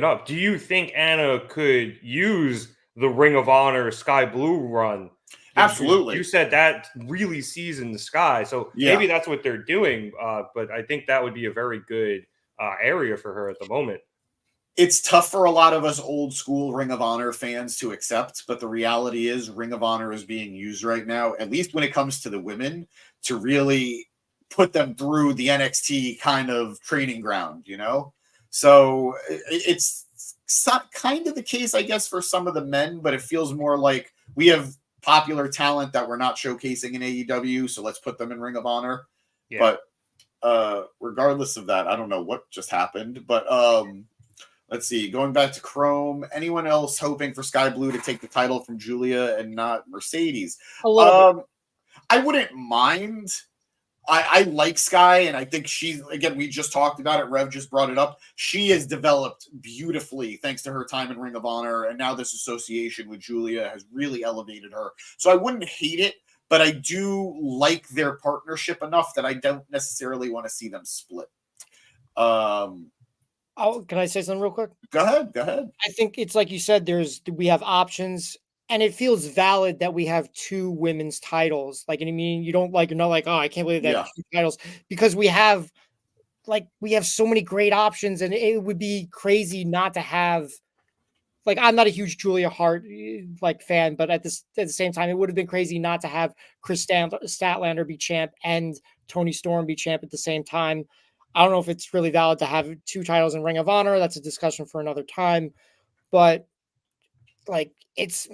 S3: up. Do you think Anna could use the Ring of Honor Sky Blue run?
S1: Absolutely.
S3: You said that really seasoned Skye, so maybe that's what they're doing. But I think that would be a very good area for her at the moment.
S1: It's tough for a lot of us old school Ring of Honor fans to accept, but the reality is Ring of Honor is being used right now, at least when it comes to the women, to really put them through the NXT kind of training ground, you know? So it's kind of the case, I guess, for some of the men, but it feels more like we have popular talent that we're not showcasing in AEW, so let's put them in Ring of Honor. Yeah. But regardless of that, I don't know what just happened, but let's see. Going back to Chrome, anyone else hoping for Sky Blue to take the title from Julia and not Mercedes? I wouldn't mind. I like Skye, and I think she's, again, we just talked about it. Rev just brought it up. She has developed beautifully thanks to her time in Ring of Honor, and now this association with Julia has really elevated her. So I wouldn't hate it, but I do like their partnership enough that I don't necessarily want to see them split.
S6: Can I say something real quick?
S1: Go ahead.
S6: I think it's like you said, we have options, and it feels valid that we have two women's titles. Like, and I mean, you're not like, oh, I can't believe that two titles, because we have so many great options, and it would be crazy not to have. Like, I'm not a huge Julia Hart fan, but at the same time, it would have been crazy not to have Kris Statlander be champ and Toni Storm be champ at the same time. I don't know if it's really valid to have two titles in Ring of Honor. That's a discussion for another time. But it's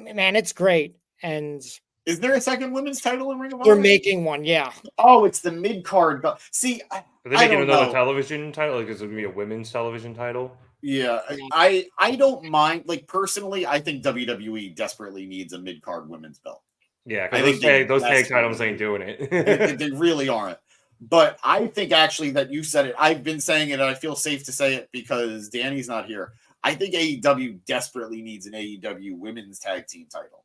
S6: great. And
S1: is there a second women's title in Ring of
S6: Honor? They're
S1: making
S6: one, yeah.
S1: Oh, it's the mid card. See,
S3: are they making another television title? Because it would be a women's television title.
S1: Yeah, I don't mind. Like, personally, I think WWE desperately needs a mid card women's belt.
S3: Yeah, because those tag titles ain't doing it.
S1: They really aren't. But I think actually that you said it. I've been saying it, and I feel safe to say it because Danny's not here. I think AEW desperately needs an AEW women's tag team title.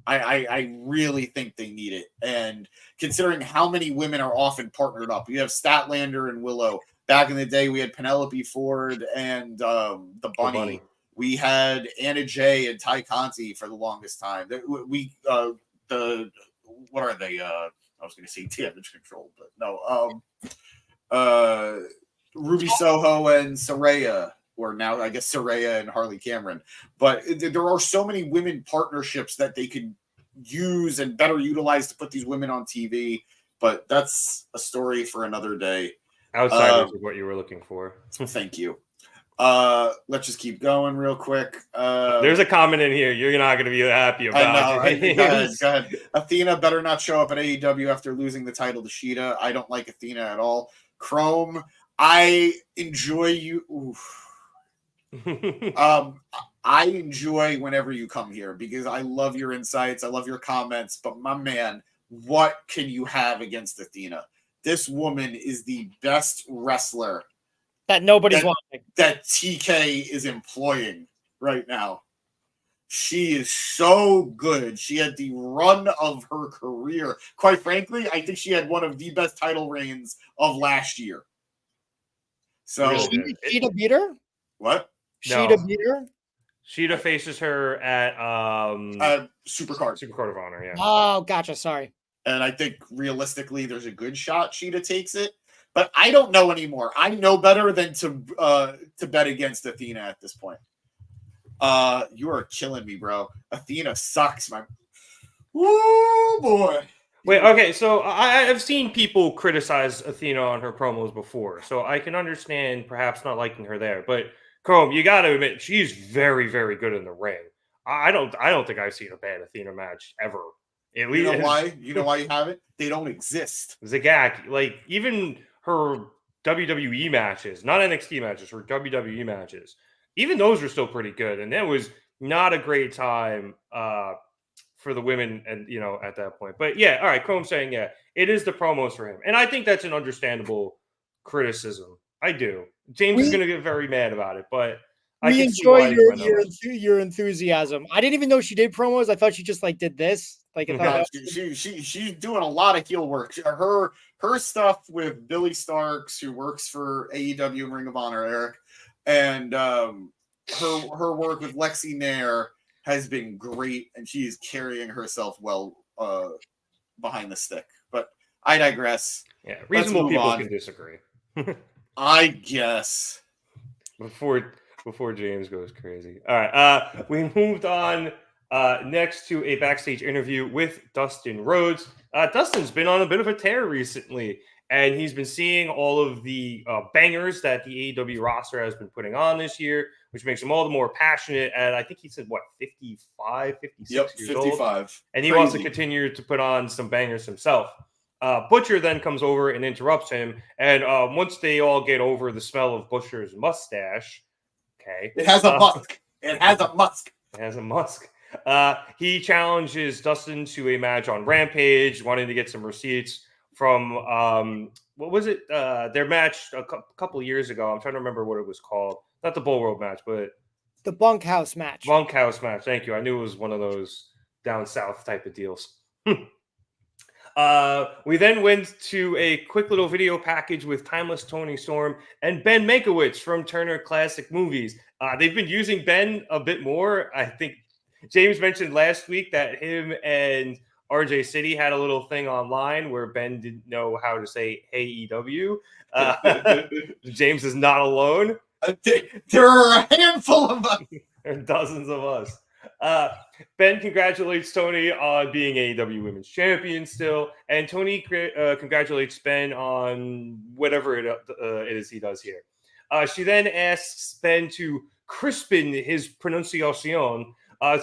S1: I really think they need it. And considering how many women are often partnered up, you have Statlander and Willow. Back in the day, we had Penelope Ford and the Bunny. We had Anna Jay and Ty Conti for the longest time. What are they? I was going to say Damage Control, but no. Ruby Soho and Saraya, or now I guess Saraya and Harley Cameron. But there are so many women partnerships that they could use and better utilize to put these women on TV. But that's a story for another day.
S3: Outside of what you were looking for.
S1: Thank you. Let's just keep going real quick.
S3: There's a comment in here you're not going to be happy about.
S1: I know. Go ahead. Athena better not show up at AEW after losing the title to Shida. I don't like Athena at all. Chrome, I enjoy you. I enjoy whenever you come here because I love your insights. I love your comments. But my man, what can you have against Athena? This woman is the best wrestler
S6: that nobody's watching.
S1: That TK is employing. right now. She is so good. She had the run of her career. Quite frankly, I think she had one of the best title reigns of last year. So,
S3: Really?
S6: Sheeta beat her?
S1: what?
S6: Sheeta beat her?
S3: Sheeta faces her at
S1: Supercard.
S3: Supercard of Honor, yeah.
S6: Oh, gotcha. Sorry.
S1: And I think realistically, there's a good shot Sheeta takes it. But I don't know anymore. I know better than to bet against Athena at this point. You are killing me, bro. Athena sucks, man. Woo, boy.
S3: Wait, okay, so I've seen people criticize Athena on her promos before, so I can understand perhaps not liking her there. But Chrome, you got to admit she's very, very good in the ring. I don't think I've seen a bad Athena match ever. At least,
S1: You know why? You know why you haven't? They don't exist.
S3: Zagak, like even her WWE matches, not NXT matches, her WWE matches, even those were still pretty good. And that was not a great time for the women, and at that point. But yeah, all right, Chrome saying it is the promos for him, and I think that's an understandable criticism. I do. James is going to get very mad about it, but
S6: we enjoy your enthusiasm. I didn't even know she did promos. I thought she just like did this. Like
S1: she's doing a lot of heel work. Her stuff with Billy Starks, who works for AEW and Ring of Honor, Eric, and her work with Lexi Nair has been great, and she is carrying herself well behind the stick. But I digress.
S3: Yeah, reasonable people can disagree.
S1: I guess.
S3: Before James goes crazy. All right, we moved on next to a backstage interview with Dustin Rhodes. Dustin's been on a bit of a tear recently, and he's been seeing all of the bangers that the AEW roster has been putting on this year, which makes him all the more passionate. And I think he said, 55, 56 years
S1: 55.
S3: old? And he wants to continue to put on some bangers himself. Butcher then comes over and interrupts him. And once they all get over the smell of Butcher's mustache, okay.
S1: It has a musk. It has a musk.
S3: It has a musk. He challenges Dustin to a match on Rampage, wanting to get some receipts from what was it? Their match a couple years ago. I'm trying to remember what it was called. Not the Bull Rope match, but
S6: the Bunkhouse match.
S3: Bunkhouse match. Thank you. I knew it was one of those down south type of deals. We then went to a quick little video package with Timeless Tony Storm and Ben Mankiewicz from Turner Classic Movies. They've been using Ben a bit more. I think James mentioned last week that him and RJ City had a little thing online where Ben didn't know how to say AEW. James is not alone.
S1: There are a handful of us.
S3: There are dozens of us. Ben congratulates Tony on being AEW Women's Champion still, and Tony congratulates Ben on whatever it is he does here. She then asks Ben to crispin his pronunciation,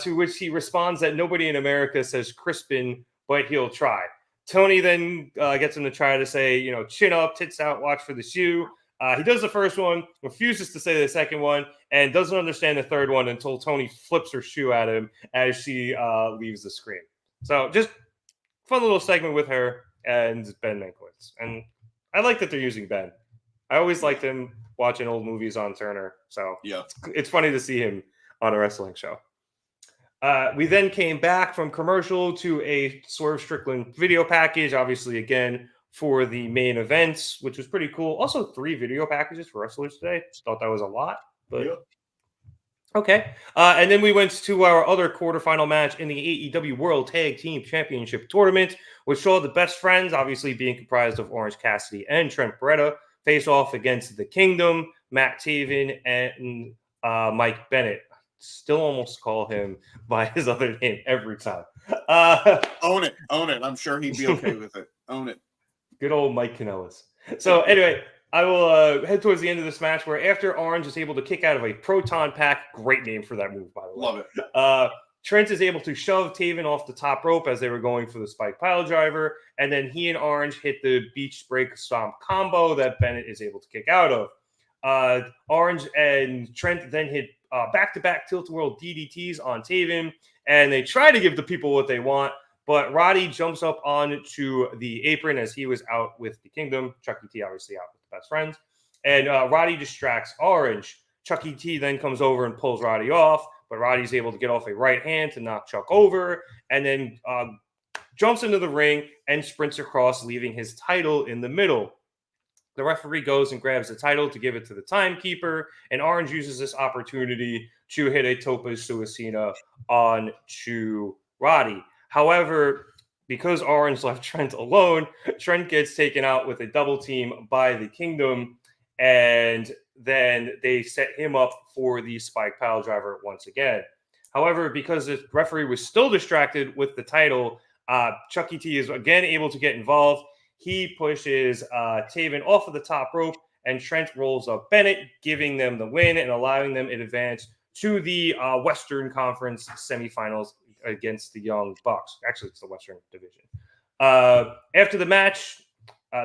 S3: to which he responds that nobody in America says crispin, but he'll try. Tony then gets him to try to say, chin up, tits out, watch for the shoe. He does the first one, refuses to say the second one, and doesn't understand the third one until Tony flips her shoe at him as she leaves the screen. So just fun little segment with her and Ben Mankiewicz. And I like that they're using Ben. I always liked him watching old movies on Turner. So
S1: yeah,
S3: it's funny to see him on a wrestling show. We then came back from commercial to a Swerve Strickland video package, obviously, again, for the main events, which was pretty cool. Also, 3 video packages for wrestlers today. Thought that was a lot, but okay. And then we went to our other quarterfinal match in the AEW World Tag Team Championship Tournament, which saw the Best Friends, obviously being comprised of Orange Cassidy and Trent Beretta, face off against the Kingdom, Matt Taven, and Mike Bennett. Still almost call him by his other name every time.
S1: Own it. I'm sure he'd be okay with it. Own it.
S3: Good old Mike Kanellis. So anyway, I will head towards the end of this match where after Orange is able to kick out of a proton pack, great name for that move, by the way.
S1: Love it.
S3: Trent is able to shove Taven off the top rope as they were going for the spike pile driver, and then he and Orange hit the beach break stomp combo that Bennett is able to kick out of. Orange and Trent then hit back-to-back tilt-a-whirl DDTs on Taven, and they try to give the people what they want, but Roddy jumps up onto the apron as he was out with the Kingdom. Chucky T obviously out with the Best Friends. And Roddy distracts Orange. Chucky T then comes over and pulls Roddy off, but Roddy's able to get off a right hand to knock Chuck over, and then jumps into the ring and sprints across, leaving his title in the middle. The referee goes and grabs the title to give it to the timekeeper, and Orange uses this opportunity to hit a Tope Suicida onto Roddy. However, because Orange left Trent alone, Trent gets taken out with a double team by the Kingdom, and then they set him up for the Spike Pile Driver once again. However, because the referee was still distracted with the title, Chucky T is again able to get involved. He pushes Taven off of the top rope, and Trent rolls up Bennett, giving them the win and allowing them in advance to the Western Conference semifinals against the Young Bucks. Actually, it's the Western Division. After the match,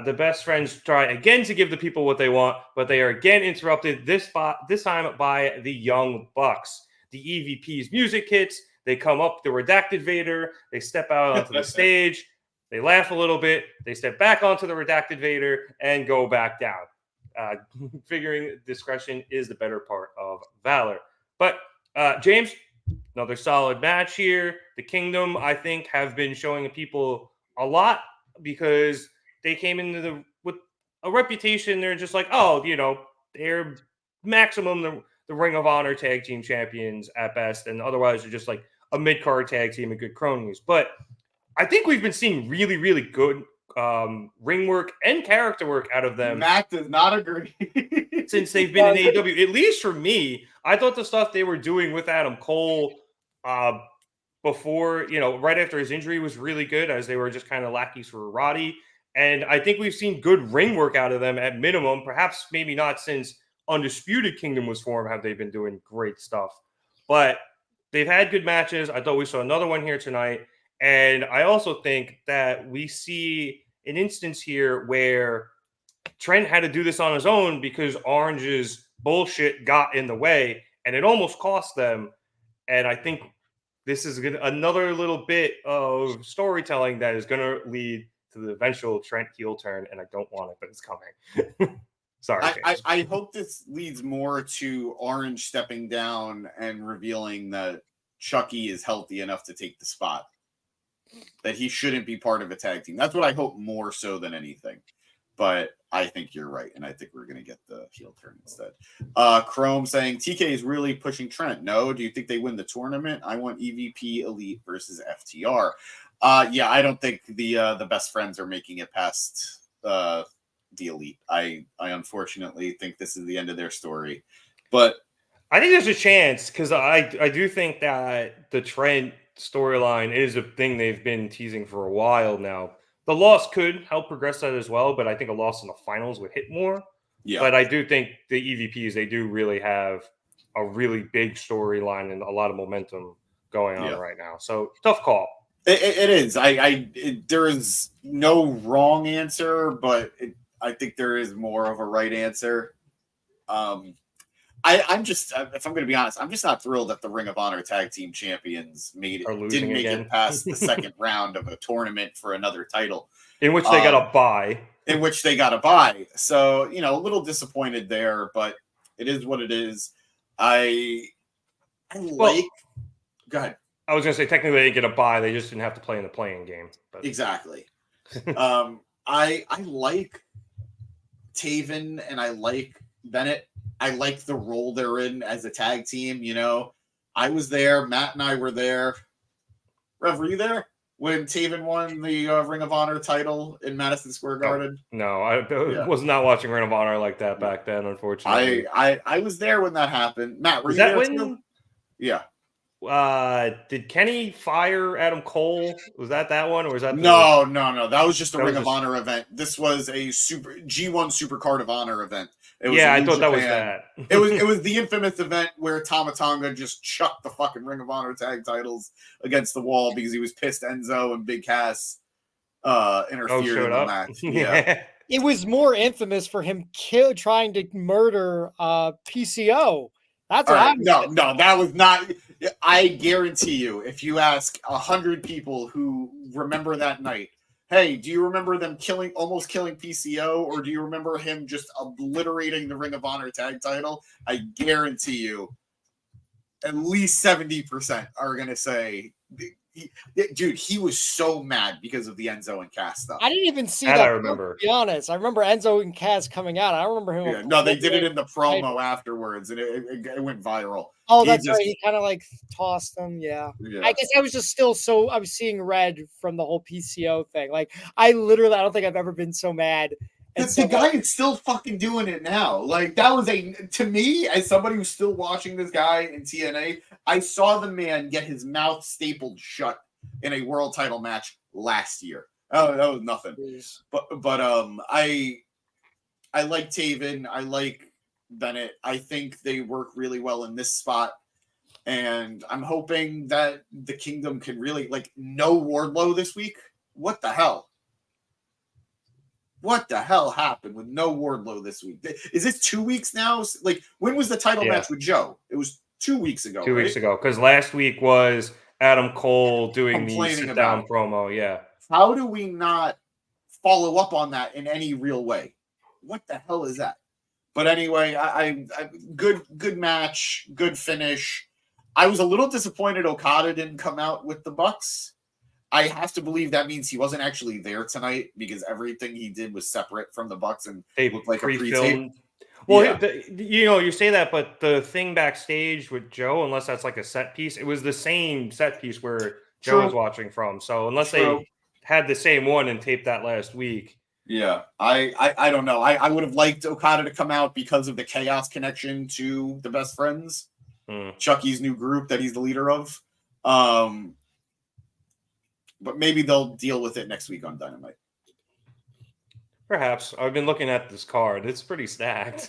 S3: the best friends try again to give the people what they want, but they are again interrupted, this time by the Young Bucks. The EVP's music hits. They come up, the redacted Vader. They step out onto the stage. They laugh a little bit. They step back onto the redacted Vader and go back down. Figuring discretion is the better part of valor. But James, another solid match here. The Kingdom, I think, have been showing people a lot because they came into with a reputation. They're just like, oh, you know, they're maximum the Ring of Honor tag team champions at best, and otherwise they're just like a mid-card tag team and good cronies. But I think we've been seeing really, really good ring work and character work out of them.
S1: Mac does not agree.
S3: Since they've been in AEW, at least for me, I thought the stuff they were doing with Adam Cole before, you know, right after his injury was really good, as they were just kind of lackeys for Roddy. And I think we've seen good ring work out of them at minimum. Perhaps maybe not since Undisputed Kingdom was formed have they been doing great stuff. But they've had good matches. I thought we saw another one here tonight. And I also think that we see an instance here where Trent had to do this on his own because Orange's bullshit got in the way, and it almost cost them. And I think this is another little bit of storytelling that is going to lead to the eventual Trent heel turn, and I don't want it, but it's coming. Sorry.
S1: I hope this leads more to Orange stepping down and revealing that Chucky is healthy enough to take the spot, that he shouldn't be part of a tag team. That's what I hope more so than anything. But I think you're right, and I think we're going to get the heel turn instead. Chrome saying, TK is really pushing Trent. No, do you think they win the tournament? I want EVP Elite versus FTR. Yeah, I don't think the best friends are making it past the Elite. I unfortunately think this is the end of their story. But
S3: I think there's a chance, because I do think that the Trent storyline is a thing they've been teasing for a while now. The loss could help progress that as well, but I think a loss in the finals would hit more. Yeah. But I do think the EVPs, they do really have a really big storyline and a lot of momentum going on right now. So tough call.
S1: It is. There is no wrong answer, but I think there is more of a right answer. I'm just, if I'm going to be honest, I'm just not thrilled that the Ring of Honor Tag Team Champions didn't make it past the second round of a tournament for another title.
S3: In which they got a bye.
S1: So, you know, a little disappointed there, but it is what it is. Go ahead.
S3: I was going to say, technically they didn't get a bye. They just didn't have to play in the playing game. But.
S1: Exactly. I like Taven and I like Bennett. I like the role they're in as a tag team. You know, I was there. Matt and I were there. Rev, were you there when Taven won the Ring of Honor title in Madison Square Garden?
S3: No, I was not watching Ring of Honor like that back then, unfortunately.
S1: I was there when that happened. Matt, were you
S3: there
S1: too? Yeah.
S3: Did Kenny fire Adam Cole? Was that one, or was that
S1: No. That was just a Ring of Honor event. This was a G1 Supercard of Honor event.
S3: I thought that was that.
S1: it was the infamous event where Tama Tonga just chucked the fucking Ring of Honor tag titles against the wall because he was pissed Enzo and Big Cass interfered in the match. Yeah.
S6: It was more infamous for him trying to murder PCO. That's
S1: right. No, that was not. I guarantee you, if you ask 100 people who remember that night, hey, do you remember them almost killing PCO, or do you remember him just obliterating the Ring of Honor tag title? I guarantee you, at least 70% are going to say, dude, he was so mad because of the Enzo and Cass stuff.
S6: I didn't even see
S3: That
S6: that.
S3: I remember.
S6: To be honest, I remember Enzo and Cass coming out. I don't remember him.
S1: Yeah, no, they did it in the promo afterwards, and it went viral.
S6: Oh, that's right. He kind of like tossed them. Yeah.
S1: Yeah.
S6: I guess I was just still I was seeing red from the whole PCO thing. Like, I don't think I've ever been so mad.
S1: The guy is still fucking doing it now. Like, that was to me, as somebody who's still watching this guy in TNA, I saw the man get his mouth stapled shut in a world title match last year. Oh, that was nothing. But I like Taven. I like Bennett. I think they work really well in this spot. And I'm hoping that the Kingdom can really, like, no Wardlow this week. What the hell? What the hell happened with no Wardlow this week? Is this 2 weeks now? Like, when was the title match with Joe? It was 2 weeks ago.
S3: 2 weeks ago, because last week was Adam Cole doing the sit-down promo. Yeah.
S1: How do we not follow up on that in any real way? What the hell is that? But anyway, I good match, good finish. I was a little disappointed Okada didn't come out with the Bucks. I have to believe that means he wasn't actually there tonight because everything he did was separate from the Bucks and
S3: they
S1: looked like
S3: pre-filmed.
S1: a pre-tape.
S3: Well, yeah. You say that, but the thing backstage with Joe, unless that's like a set piece, it was the same set piece where Joe was watching from. So unless they had the same one and taped that last week.
S1: Yeah, I don't know. I would have liked Okada to come out because of the Chaos connection to the Best Friends, Chucky's new group that he's the leader of. But maybe they'll deal with it next week on Dynamite.
S3: Perhaps. I've been looking at this card. It's pretty stacked.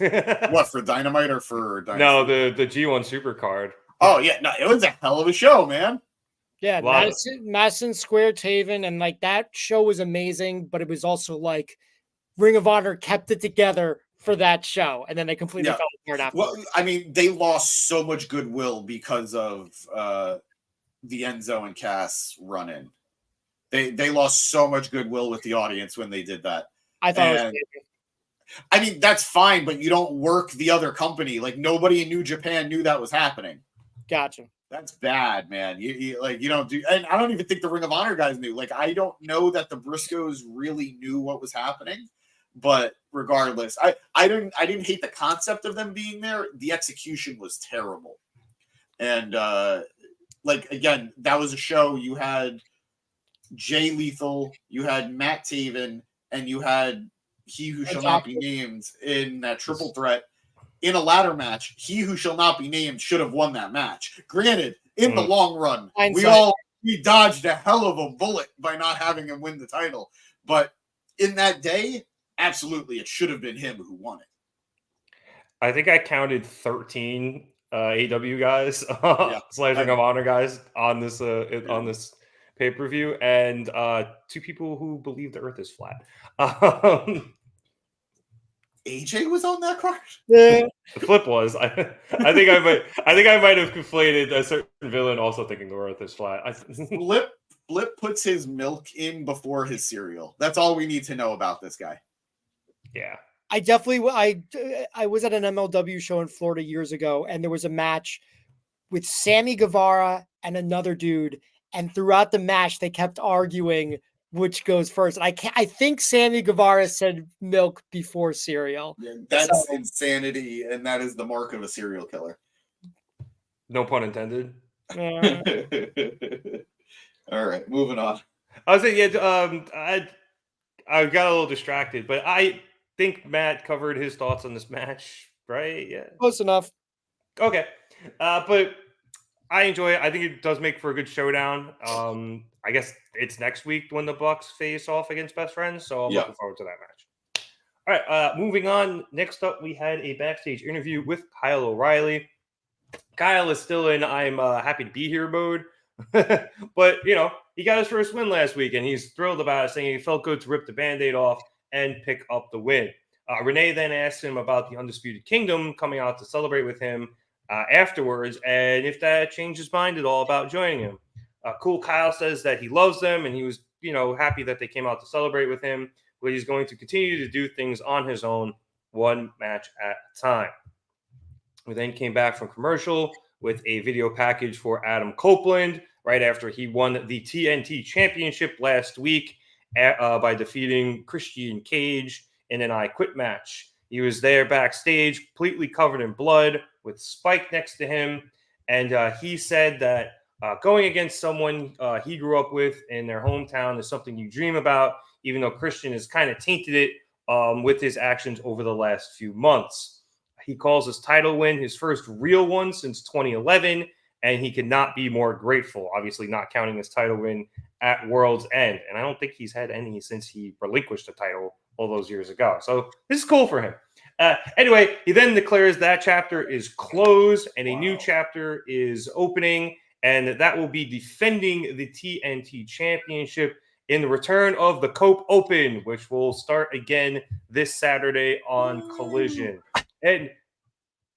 S1: What, for Dynamite or for Dynamite?
S3: No, the G1 Super card.
S1: Oh, yeah. No, it was a hell of a show, man.
S6: Yeah, Madison Square Taven, and like that show was amazing, but it was also like Ring of Honor kept it together for that show, and then they completely fell apart after.
S1: Well, I mean, they lost so much goodwill because of the Enzo and Cass run-in. They lost so much goodwill with the audience when they did that.
S6: I thought it was
S1: I mean, that's fine, but you don't work the other company. Like, nobody in New Japan knew that was happening.
S6: Gotcha.
S1: That's bad, man. You don't do, and I don't even think the Ring of Honor guys knew. Like, I don't know that the Briscoes really knew what was happening, but regardless, I didn't hate the concept of them being there. The execution was terrible. And like, again, that was a show. You had Jay Lethal, you had Matt Taven, and you had He Who Shall Not Be Named in that triple threat. In a ladder match, He Who Shall Not Be Named should have won that match. Granted, in the long run, we dodged a hell of a bullet by not having him win the title. But in that day, absolutely, it should have been him who won it.
S3: I think I counted 13 AEW guys, Ring of Honor guys on this pay-per-view, and 2 people who believe the Earth is flat.
S1: AJ was on that card.
S6: Yeah,
S3: the flip was. I think I might have conflated a certain villain also thinking the Earth is flat.
S1: Flip puts his milk in before his cereal. That's all we need to know about this guy.
S3: Yeah.
S6: I definitely I was at an MLW show in Florida years ago, and there was a match with Sammy Guevara and another dude, and throughout the match they kept arguing which goes first. I think Sammy Guevara said milk before cereal.
S1: Yeah, that's insanity, and that is the mark of a serial killer.
S3: No pun intended.
S1: All right, moving on.
S3: I was saying, I got a little distracted, but I think Matt covered his thoughts on this match, right? Yeah,
S6: close enough.
S3: Okay, but I enjoy it. I think it does make for a good showdown. I guess it's next week when the Bucks face off against Best Friends, so I'm looking forward to that match. All right, moving on. Next up, we had a backstage interview with Kyle O'Reilly. Kyle is still in I'm happy to be here mode, but he got his first win last week, and he's thrilled about it, saying he felt good to rip the Band-Aid off and pick up the win. Renee then asked him about the Undisputed Kingdom coming out to celebrate with him afterwards, and if that changed his mind at all about joining him. Cool Kyle says that he loves them, and he was, happy that they came out to celebrate with him, but he's going to continue to do things on his own, one match at a time. We then came back from commercial with a video package for Adam Copeland right after he won the TNT Championship last week by defeating Christian Cage in an I Quit match. He was there backstage, completely covered in blood, with Spike next to him, and he said that going against someone he grew up with in their hometown is something you dream about, even though Christian has kind of tainted it with his actions over the last few months. He calls his title win his first real one since 2011, and he could not be more grateful, obviously not counting his title win at World's End. And I don't think he's had any since he relinquished the title all those years ago. So this is cool for him. Anyway, he then declares that chapter is closed and a new chapter is opening, and that will be defending the TNT Championship in the return of the Cope Open, which will start again this Saturday on Collision. And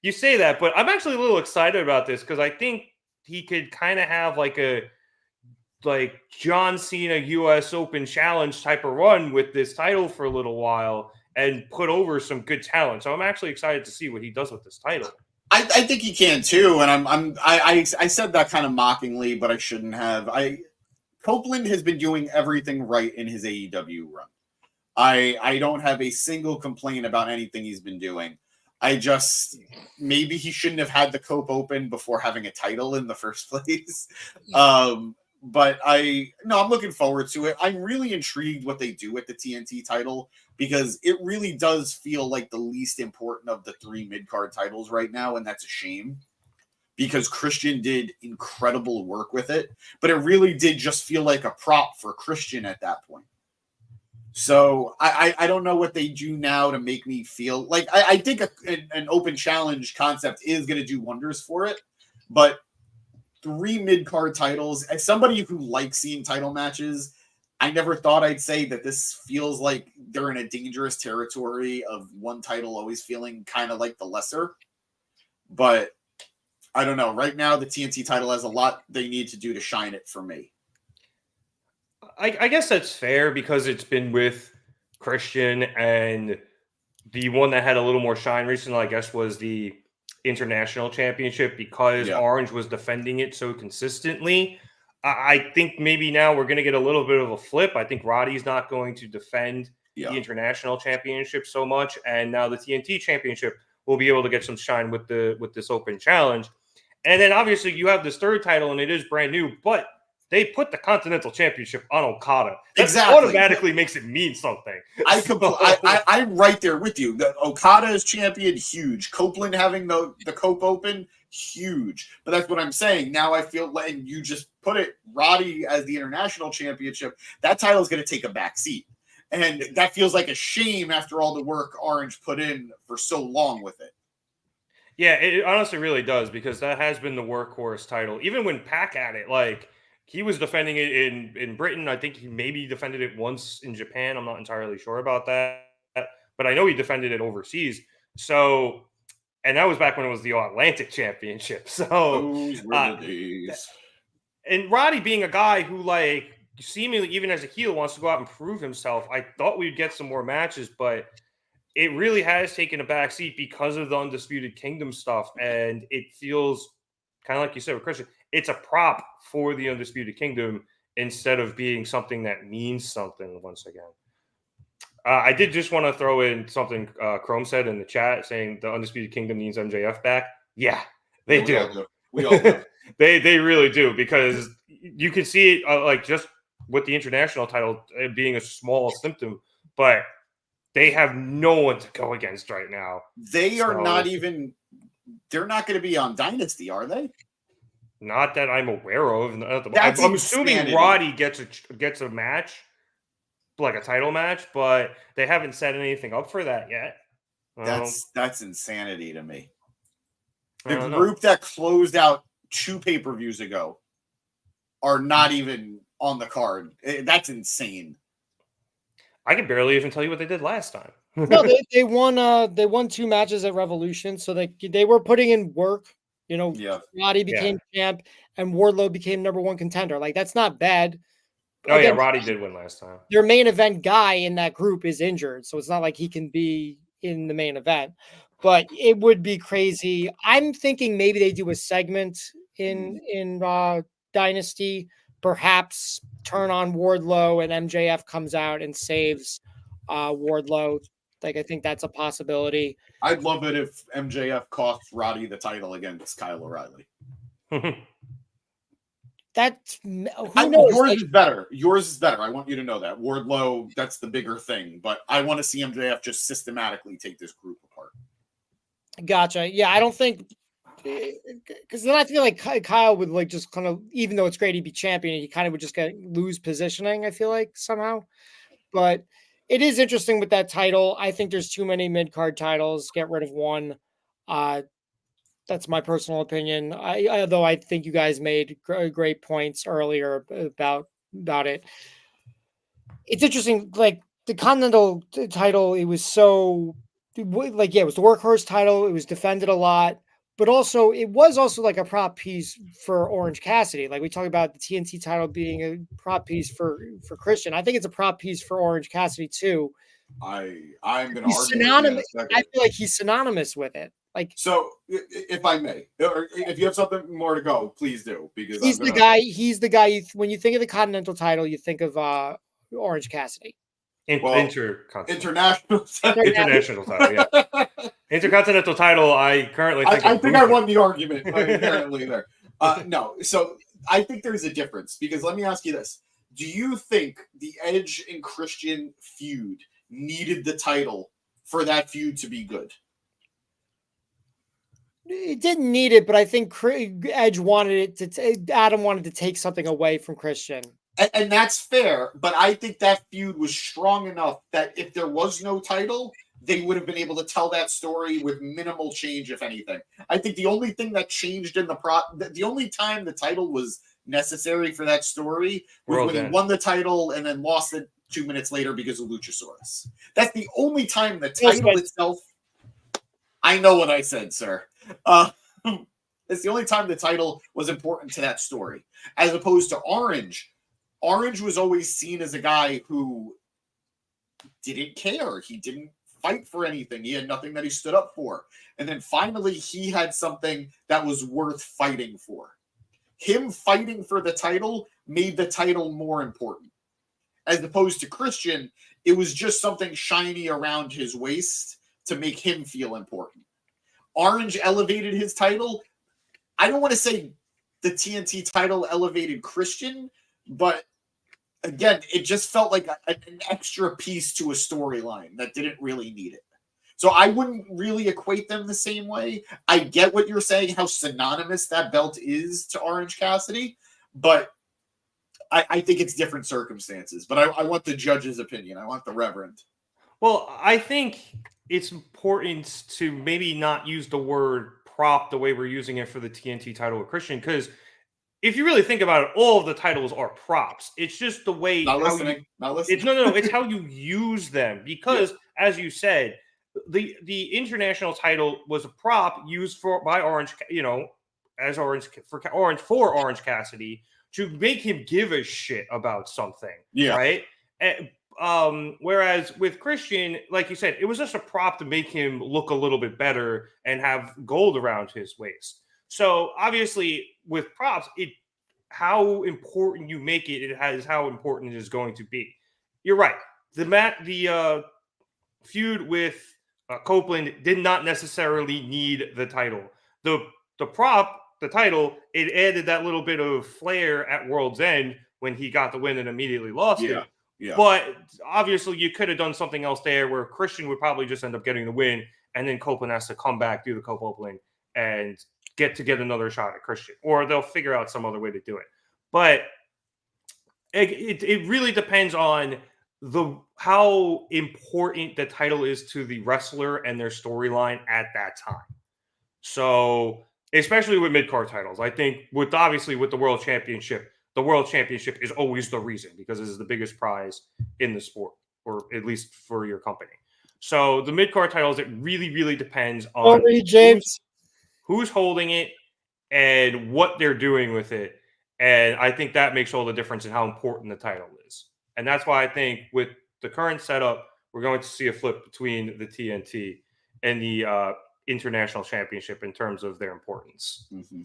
S3: you say that, but I'm actually a little excited about this because I think he could kind of have like John Cena US Open Challenge type of run with this title for a little while and put over some good talent. So I'm actually excited to see what he does with this title.
S1: I think he can too, and I said that kind of mockingly, but I shouldn't have. Copeland has been doing everything right in his AEW run. I don't have a single complaint about anything he's been doing. Maybe he shouldn't have had the Cope Open before having a title in the first place. But I'm looking forward to it. I'm really intrigued what they do with the TNT title because it really does feel like the least important of the 3 mid-card titles right now, and that's a shame because Christian did incredible work with it, but it really did just feel like a prop for Christian at that point. So I don't know what they do now to make me feel like I think an open challenge concept is going to do wonders for it, but 3 mid-card titles, as somebody who likes seeing title matches, I never thought I'd say that this feels like they're in a dangerous territory of one title always feeling kind of like the lesser. But I don't know. Right now, the TNT title has a lot they need to do to shine it for me.
S3: I guess that's fair because it's been with Christian, and the one that had a little more shine recently, I guess, was the International Championship because Orange was defending it so consistently. I think maybe now we're going to get a little bit of a flip. I think Roddy's not going to defend the International Championship so much, and now the TNT Championship will be able to get some shine with this Open Challenge. And then obviously you have this third title, and it is brand new, but they put the Continental Championship on Okada. That automatically makes it mean something.
S1: I'm right there with you. The Okada is champion, huge. Copeland having the Cope Open, huge. But that's what I'm saying. Now I feel, and you just put it, Roddy as the International Championship, that title is going to take a back seat. And that feels like a shame after all the work Orange put in for so long with it.
S3: Yeah, it honestly really does, because that has been the workhorse title. Even when Pac had it, like, he was defending it in Britain. I think he maybe defended it once in Japan. I'm not entirely sure about that. But I know he defended it overseas. So, and that was back when it was the All-Atlantic Championship. So,
S1: those were the days.
S3: And Roddy being a guy who, like, seemingly even as a heel wants to go out and prove himself, I thought we'd get some more matches, but it really has taken a backseat because of the Undisputed Kingdom stuff. And it feels kind of like you said with Christian, it's a prop for the Undisputed Kingdom instead of being something that means something once again. I did just want to throw in something Chrome said in the chat saying the Undisputed Kingdom needs MJF back. Yeah, they do.
S1: We all do.
S3: They really do, because you can see it like just with the international title being a small symptom, but they have no one to go against right now.
S1: They are not even – they're not going to be on Dynasty, are they?
S3: Not that I'm aware of. I'm assuming Roddy gets a match, like a title match, but they haven't set anything up for that yet.
S1: That's insanity to me. The group that closed out 2 pay-per-views ago are not even on the card. That's insane.
S3: I can barely even tell you what they did last time.
S6: No, they won 2 matches at Revolution, so they were putting in work. You know, Roddy became champ and Wardlow became #1 contender. Like, that's not bad.
S3: Oh, yeah,
S6: again,
S3: Roddy did win last time.
S6: their main event guy in that group is injured, so it's not like he can be in the main event. But it would be crazy. I'm thinking maybe they do a segment in Dynasty, perhaps turn on Wardlow and MJF comes out and saves Wardlow. Like, I think that's a possibility.
S1: I'd love it if MJF cost Roddy the title against Kyle O'Reilly.
S6: That's who knows.
S1: Yours is better. Yours is better. I want you to know that. Wardlow, that's the bigger thing. But I want to see MJF just systematically take this group apart.
S6: Gotcha. Yeah, I don't think, because then I feel like Kyle would like just kind of, even though it's great he'd be champion, he kind of would just lose positioning, I feel like, somehow. But it is interesting with that title. I think there's too many mid-card titles. Get rid of one. That's my personal opinion. Although I think you guys made great points earlier about it. It's interesting, like the Continental title, it was so like, yeah, it was the workhorse title. It was defended a lot, but also it was also like a prop piece for Orange Cassidy. Like we talk about the TNT title being a prop piece for Christian. I think it's a prop piece for Orange Cassidy too.
S1: I'm going to argue.
S6: Synonymous. I feel like he's synonymous with it. Like,
S1: so, if I may, or if you have something more to go, please do. Because
S6: he's the guy. He's the guy. When you think of the Continental title, you think of Orange Cassidy.
S1: International title,
S3: yeah. Intercontinental title. I currently think.
S1: I think I won the argument apparently there. No, so I think there's a difference because let me ask you this: do you think the Edge and Christian feud needed the title for that feud to be good?
S6: It didn't need it, but I think Edge wanted it to. Adam wanted to take something away from Christian,
S1: and that's fair. But I think that feud was strong enough that if there was no title, they would have been able to tell that story with minimal change, if anything. I think the only thing that changed in the only time the title was necessary for that story was when he won the title and then lost it 2 minutes later because of Luchasaurus. That's the only time the title itself. I know what I said, sir. It's the only time the title was important to that story, as opposed to Orange. Orange was always seen as a guy who didn't care. He didn't fight for anything. He had nothing that he stood up for. And then finally, he had something that was worth fighting for. Him fighting for the title made the title more important. As opposed to Christian, it was just something shiny around his waist to make him feel important. Orange elevated his title. I don't want to say the TNT title elevated Christian, but again, it just felt like an extra piece to a storyline that didn't really need it. So I wouldn't really equate them the same way. I get what you're saying, how synonymous that belt is to Orange Cassidy, but I think it's different circumstances. But I want the judge's opinion. I want the Reverend.
S3: Well, I think it's important to maybe not use the word prop the way we're using it for the TNT title with Christian, because if you really think about it, all of the titles are props. It's just the way
S1: Not listening.
S3: It's how you use them. Because, as you said, the international title was a prop used by Orange, as Orange for Orange Cassidy to make him give a shit about something. Yeah. Right. Whereas with Christian, like you said, it was just a prop to make him look a little bit better and have gold around his waist. So obviously with props, how important you make it has how important it is going to be. You're right. The feud with Copeland did not necessarily need the title. The title, it added that little bit of flair at World's End when he got the win and immediately lost it. Yeah. But obviously you could have done something else there where Christian would probably just end up getting the win, and then Copeland has to come back, do the Copeland, and get another shot at Christian. Or they'll figure out some other way to do it. But it really depends on how important the title is to the wrestler and their storyline at that time. So, especially with mid-card titles, I think with the World Championship, the World Championship is always the reason, because this is the biggest prize in the sport, or at least for your company. So the mid-card titles, it really, really depends on
S6: James.
S3: Who's holding it and what they're doing with it. And I think that makes all the difference in how important the title is. And that's why I think with the current setup, we're going to see a flip between the TNT and the International Championship in terms of their importance.
S1: Mm-hmm.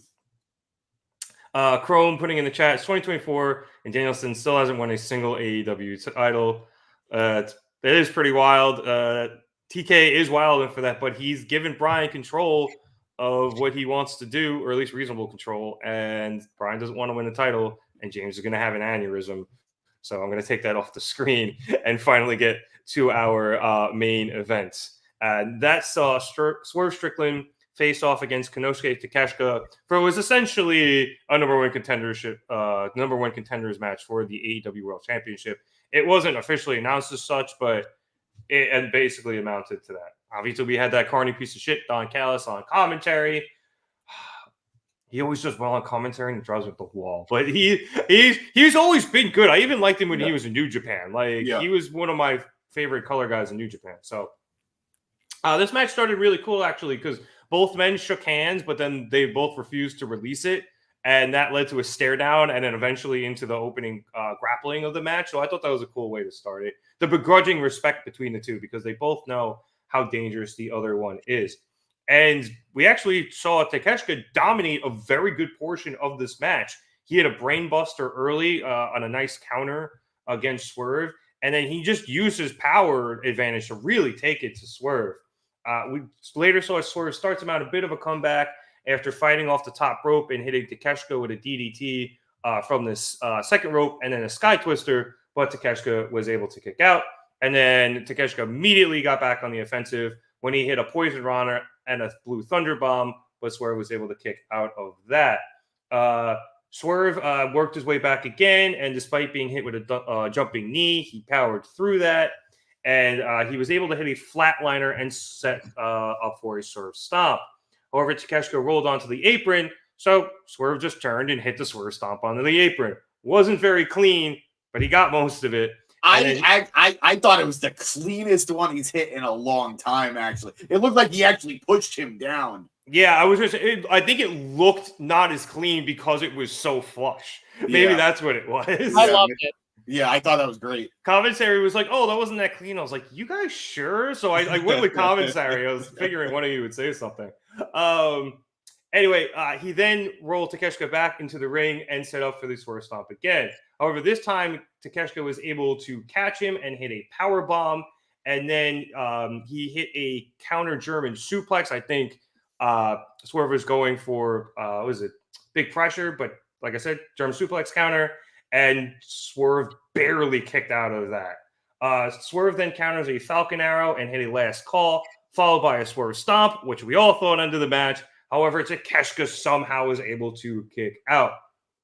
S3: Chrome putting in the chat, it's 2024, and Danielson still hasn't won a single AEW title. It is pretty wild. TK is wild for that, but he's given Bryan control of what he wants to do, or at least reasonable control, and Bryan doesn't want to win the title, and James is going to have an aneurysm. So I'm going to take that off the screen and finally get to our main event. That saw Swerve Strickland face off against Konosuke Takeshita for what was essentially a number one contenders match for the AEW World Championship. It wasn't officially announced as such, but it basically amounted to that. Obviously, we had that corny piece of shit, Don Callis, on commentary. He always does well on commentary and he drives with the wall. But he's always been good. I even liked him when he was in New Japan. He was one of my favorite color guys in New Japan. So this match started really cool, actually, because both men shook hands, but then they both refused to release it. And that led to a stare down and then eventually into the opening grappling of the match. So I thought that was a cool way to start it. The begrudging respect between the two, because they both know how dangerous the other one is. And we actually saw Takeshita dominate a very good portion of this match. He had a brain buster early on a nice counter against Swerve. And then he just used his power advantage to really take it to Swerve. We later saw Swerve starts him out a bit of a comeback after fighting off the top rope and hitting Takeshita with a DDT from this second rope and then a Skye Twister, but Takeshita was able to kick out. And then Takeshita immediately got back on the offensive when he hit a Poison Runner and a Blue Thunder Bomb, but Swerve was able to kick out of that. Swerve worked his way back again, and despite being hit with a jumping knee, he powered through that. And he was able to hit a flatliner and set up for a Swerve Stomp. However, Takeshita rolled onto the apron, so Swerve just turned and hit the Swerve Stomp onto the apron. Wasn't very clean, but he got most of it.
S1: I thought it was the cleanest one he's hit in a long time, actually. It looked like he actually pushed him down.
S3: Yeah, I think it looked not as clean because it was so flush. Maybe that's what it was.
S6: I loved it.
S1: Yeah, I thought that was great.
S3: Commentary was like, oh, that wasn't that clean. I was like, you guys sure? So I went with commentary. I was figuring one of you would say something. Anyway, he then rolled Takeshita back into the ring and set up for the Swerve Stomp again. However, this time, Takeshita was able to catch him and hit a power bomb. And then he hit a counter German suplex. I think Swerve was going for, big pressure. But like I said, German suplex counter. And Swerve barely kicked out of that. Swerve then counters a Falcon Arrow and hit a last call, followed by a Swerve Stomp, which we all thought ended the match. However, Takeshita somehow was able to kick out.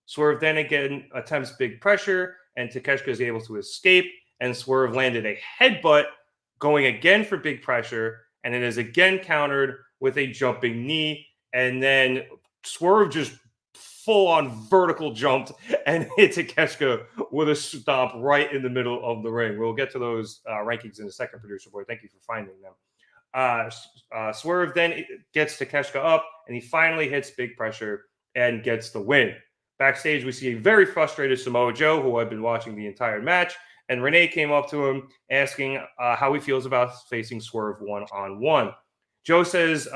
S3: Swerve then again attempts big pressure, and Takeshita is able to escape, and Swerve landed a headbutt, going again for big pressure, and it is again countered with a jumping knee, and then Swerve just full-on vertical jumped and hit Takeshita with a stomp right in the middle of the ring. We'll get to those rankings in a second, producer boy. Thank you for finding them. Swerve then gets Takeshita up, and he finally hits big pressure and gets the win. Backstage, we see a very frustrated Samoa Joe, who I've been watching the entire match, and Renee came up to him asking how he feels about facing Swerve one-on-one. Joe says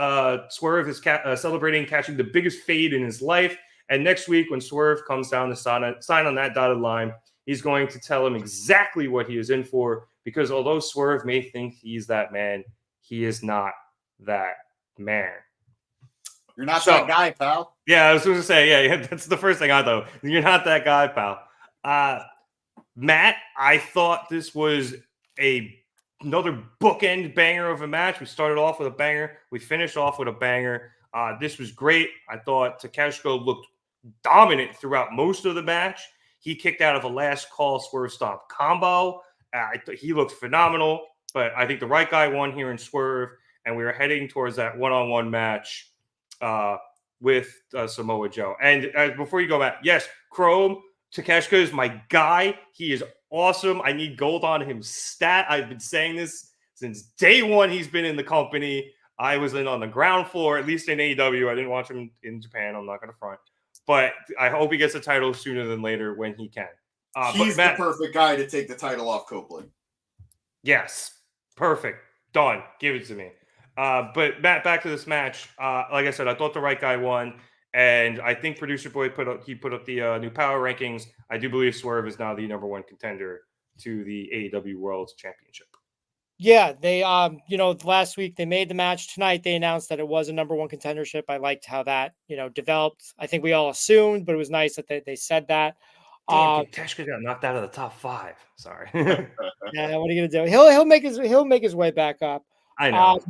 S3: Swerve is celebrating catching the biggest fade in his life, and next week when Swerve comes down to sign on that dotted line, he's going to tell him exactly what he is in for, because although Swerve may think he's that man, he is not that man.
S1: You're not that guy, pal.
S3: Yeah, I was going to say, yeah, that's the first thing I thought. You're not that guy, pal. Matt, I thought this was another bookend banger of a match. We started off with a banger. We finished off with a banger. This was great. I thought Takeshita looked dominant throughout most of the match. He kicked out of a last call Swerve Stomp combo. He looked phenomenal, but I think the right guy won here in Swerve, and we were heading towards that one-on-one match with Samoa Joe. And before you go back, yes, Chrome, Takeshita is my guy. He is awesome. I need gold on him stat. I've been saying this since day one he's been in the company. I was in on the ground floor, at least in AEW. I didn't watch him in Japan. I'm not going to front. but I hope he gets the title sooner than later when he can.
S1: He's the perfect guy to take the title off Copeland.
S3: Yes, perfect, done. Give it to me. But Matt, back to this match. Like I said, I thought the right guy won, and I think Producer Boy put up the new power rankings. I do believe Swerve is now the #1 contender to the AEW World Championship.
S6: Yeah, they last week they made the match. Tonight they announced that it was a #1 contendership. I liked how that developed. I think we all assumed, but it was nice that they said that.
S3: Damn, Takeshita got knocked out of the top 5. Sorry.
S6: Yeah, what are you gonna do? He'll make his way back up.
S3: I know.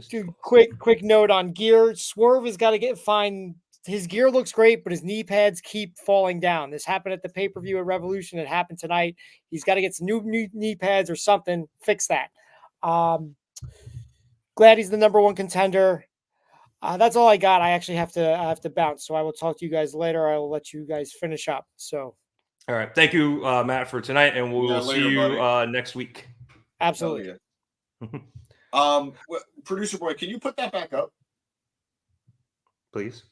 S6: Dude, quick note on gear. Swerve has got to find his gear looks great, but his knee pads keep falling down. This happened at the pay-per-view at Revolution. It happened tonight. He's got to get some new knee pads or something. Fix that. Glad he's the #1 contender. That's all I got. I actually have to bounce, so I will talk to you guys later. I will let you guys finish up. So,
S3: all right, thank you, Matt, for tonight, and we'll see you next week.
S6: Absolutely.
S1: Producer Boy, can you put that back up,
S3: please?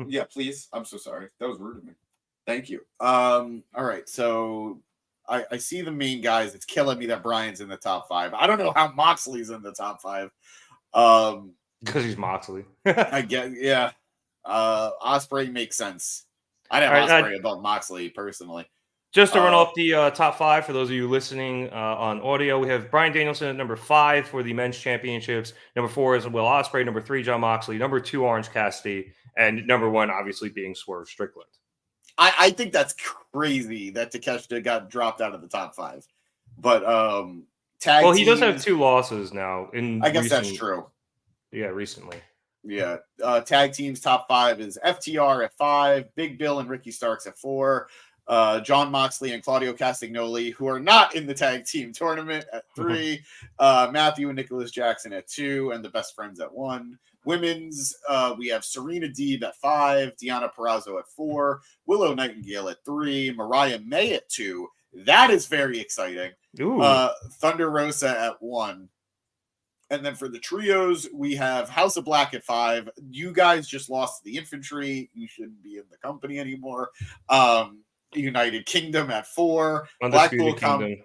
S1: Yeah, please. I'm so sorry. That was rude of me. Thank you. All right, so I see the main guys. It's killing me that Brian's in the top 5. I don't know how Moxley's in the top 5.
S3: Because he's Moxley.
S1: I get, yeah. Ospreay makes sense. I'd have Ospreay above Moxley personally.
S3: Just to run off the top 5 for those of you listening on audio, we have Bryan Danielson at #5 for the men's championships. #4 is Will Ospreay. #3, Jon Moxley. #2, Orange Cassidy. And #1, obviously, being Swerve Strickland.
S1: I think that's crazy that Takeshita got dropped out of the top 5. But tag
S3: well, he does have 2 losses now.
S1: I guess that's true.
S3: Yeah, recently.
S1: Yeah. Tag teams top 5 is FTR at 5, Big Bill and Ricky Starks at 4, Jon Moxley and Claudio Castagnoli, who are not in the tag team tournament, at 3, Matthew and Nicholas Jackson at 2, and the Best Friends at 1. Women's, we have Serena Deeb at 5, Deonna Purrazzo at 4, Willow Nightingale at 3, Mariah May at 2. That is very exciting. Thunder Rosa at 1. And then for the trios, we have House of Black at 5. You guys just lost the infantry. You shouldn't be in the company anymore. United Kingdom at 4.
S3: Undisputed Kingdom.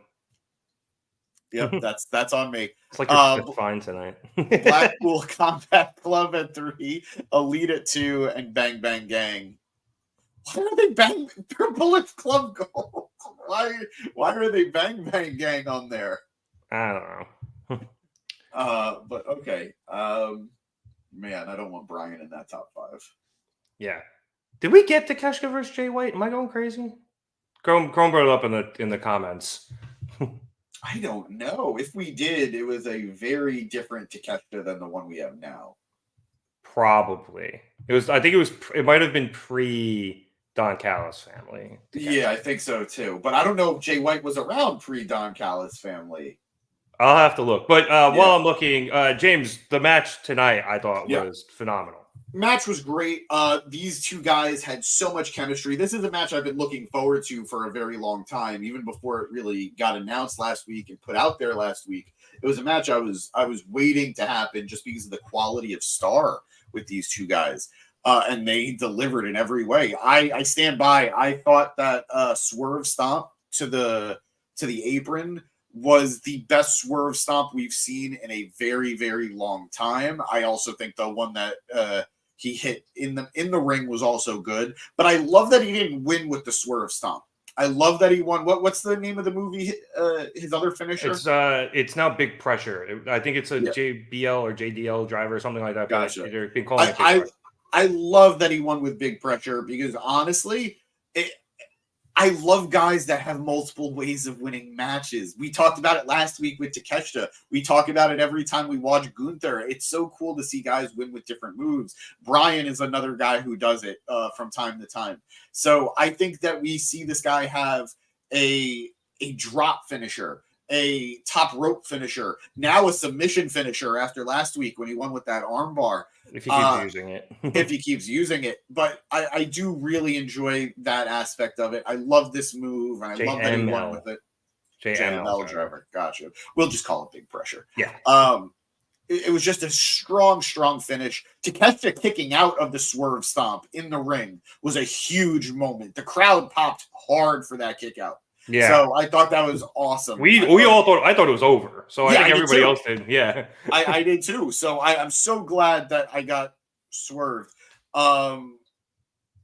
S1: Yep, that's on me.
S3: It's like you're fine tonight.
S1: Blackpool Combat Club at 3, Elite at 2, and Bang Bang Gang. Why are they they're Bullet Club Gold? Why are they Bang Bang Gang on there?
S3: I don't know.
S1: But okay. Man, I don't want Brian in that top 5.
S3: Yeah. Did we get Takeshita versus Jay White? Am I going crazy? Chrome brought it up in the comments.
S1: I don't know. If we did, it was a very different Takeshita than the one we have now.
S3: Probably. It might have been pre Don Callis family.
S1: Yeah, I think so too. But I don't know if Jay White was around pre Don Callis family.
S3: I'll have to look. But while I'm looking, James, the match tonight I thought was phenomenal.
S1: Match was great. These two guys had so much chemistry. This is a match I've been looking forward to for a very long time, even before it really got announced last week and put out there last week. It was a match I was waiting to happen just because of the quality of star with these two guys. And they delivered in every way. I stand by. I thought that Swerve stomp to the apron was the best Swerve stomp we've seen in a very, very long time. I also think the one that he hit in the ring was also good. But I love that he didn't win with the Swerve stomp. I love that he won. What's the name of the movie? His other finisher?
S3: It's now Big Pressure. I think it's a JBL or JDL driver or something like that.
S1: Gotcha.
S3: They're been calling it Big Pressure.
S1: I love that he won with Big Pressure because honestly, I love guys that have multiple ways of winning matches. We talked about it last week with Takeshita. We talk about it every time we watch Gunther. It's so cool to see guys win with different moves. Brian is another guy who does it from time to time. So I think that we see this guy have a drop finisher, a top rope finisher, now a submission finisher after last week when he won with that armbar.
S3: If he keeps using it.
S1: If he keeps using it. But I do really enjoy that aspect of it. I love this move, and I love that he won with it. JML driver. Gotcha. We'll just call it Big Pressure.
S3: Yeah.
S1: it was just a strong finish. Takeshita kicking out of the Swerve stomp in the ring was a huge moment. The crowd popped hard for that kick out.
S3: Yeah.
S1: So I thought that was awesome.
S3: I thought it was over. So I think everybody else did. Yeah.
S1: I did too. So I'm so glad that I got Swerve.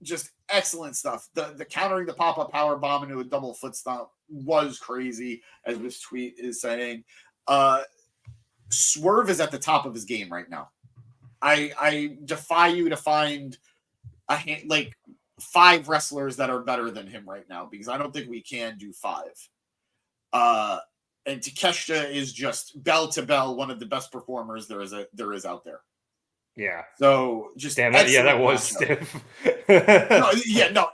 S1: Just excellent stuff. The countering the pop-up power bomb into a double foot stomp was crazy, as this tweet is saying. Swerve is at the top of his game right now. I defy you to find like 5 wrestlers that are better than him right now, because I don't think we can do 5. And Takeshita is just bell to bell one of the best performers there is out there.
S3: Yeah.
S1: So just
S3: damn that. Yeah, that was stiff.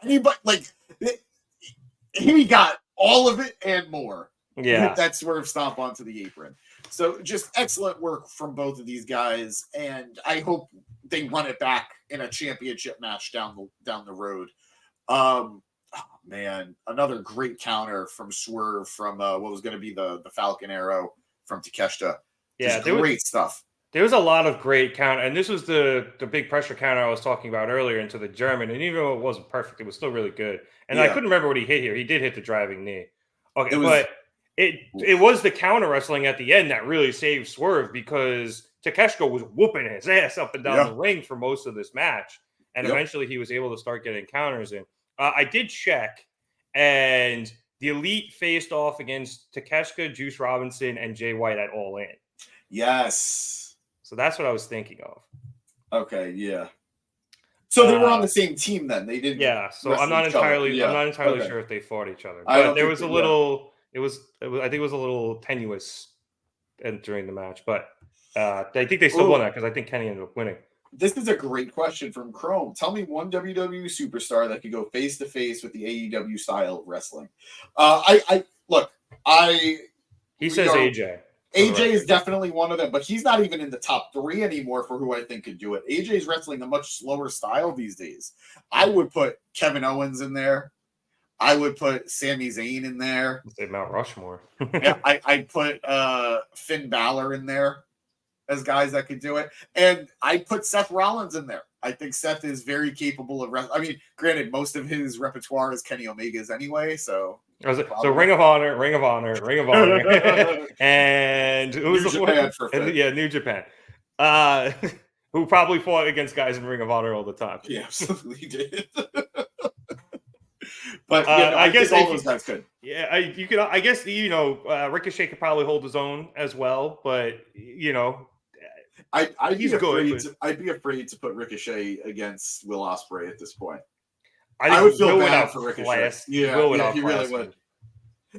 S1: Anybody like he got all of it and more.
S3: Yeah.
S1: With that Swerve stomp onto the apron. So just excellent work from both of these guys, and I hope they run it back in a championship match down the road. Oh man, another great counter from Swerve from what was going to be the Falcon Arrow from Takeshita.
S3: Yeah,
S1: great stuff.
S3: There was a lot of great counter, and this was the big pressure counter I was talking about earlier into the German, and even though it wasn't perfect, it was still really good. And I couldn't remember what he hit here. He did hit the driving knee. Okay, but it was the counter wrestling at the end that really saved Swerve, because Takeshita was whooping his ass up and down the ring for most of this match, and eventually he was able to start getting counters in. I did check, and the Elite faced off against Takeshita, Juice Robinson, and Jay White at All In.
S1: Yes.
S3: So that's what I was thinking of.
S1: Okay, yeah. So they were on the same team then. They didn't.
S3: Yeah. So I'm not entirely sure if they fought each other. But there was a little. I think it was a little tenuous during the match, but I think they still won that, because I think Kenny ended up winning.
S1: This is a great question from Chrome. Tell me one WWE superstar that could go face to face with the AEW style of wrestling.
S3: He says AJ.
S1: AJ is definitely one of them, but he's not even in the top 3 anymore for who I think could do it. AJ's wrestling a much slower style these days. I would put Kevin Owens in there. I would put Sami Zayn in there.
S3: Say Mount Rushmore.
S1: Yeah, I'd put Finn Balor in there as guys that could do it. And I'd put Seth Rollins in there. I think Seth is very capable of wrestling. I mean, granted, most of his repertoire is Kenny Omega's anyway, so...
S3: So Ring of Honor, and who was New Japan, who probably fought against guys in Ring of Honor all the time.
S1: Yeah, absolutely did. But
S3: I guess
S1: all those guys could.
S3: Yeah, you could. I guess Ricochet could probably hold his own as well, but
S1: I'd
S3: he's
S1: be
S3: good.
S1: I'd be afraid to put Ricochet against Will Ospreay at this point.
S3: I
S1: would feel bad for Ricochet.
S3: He
S1: really would.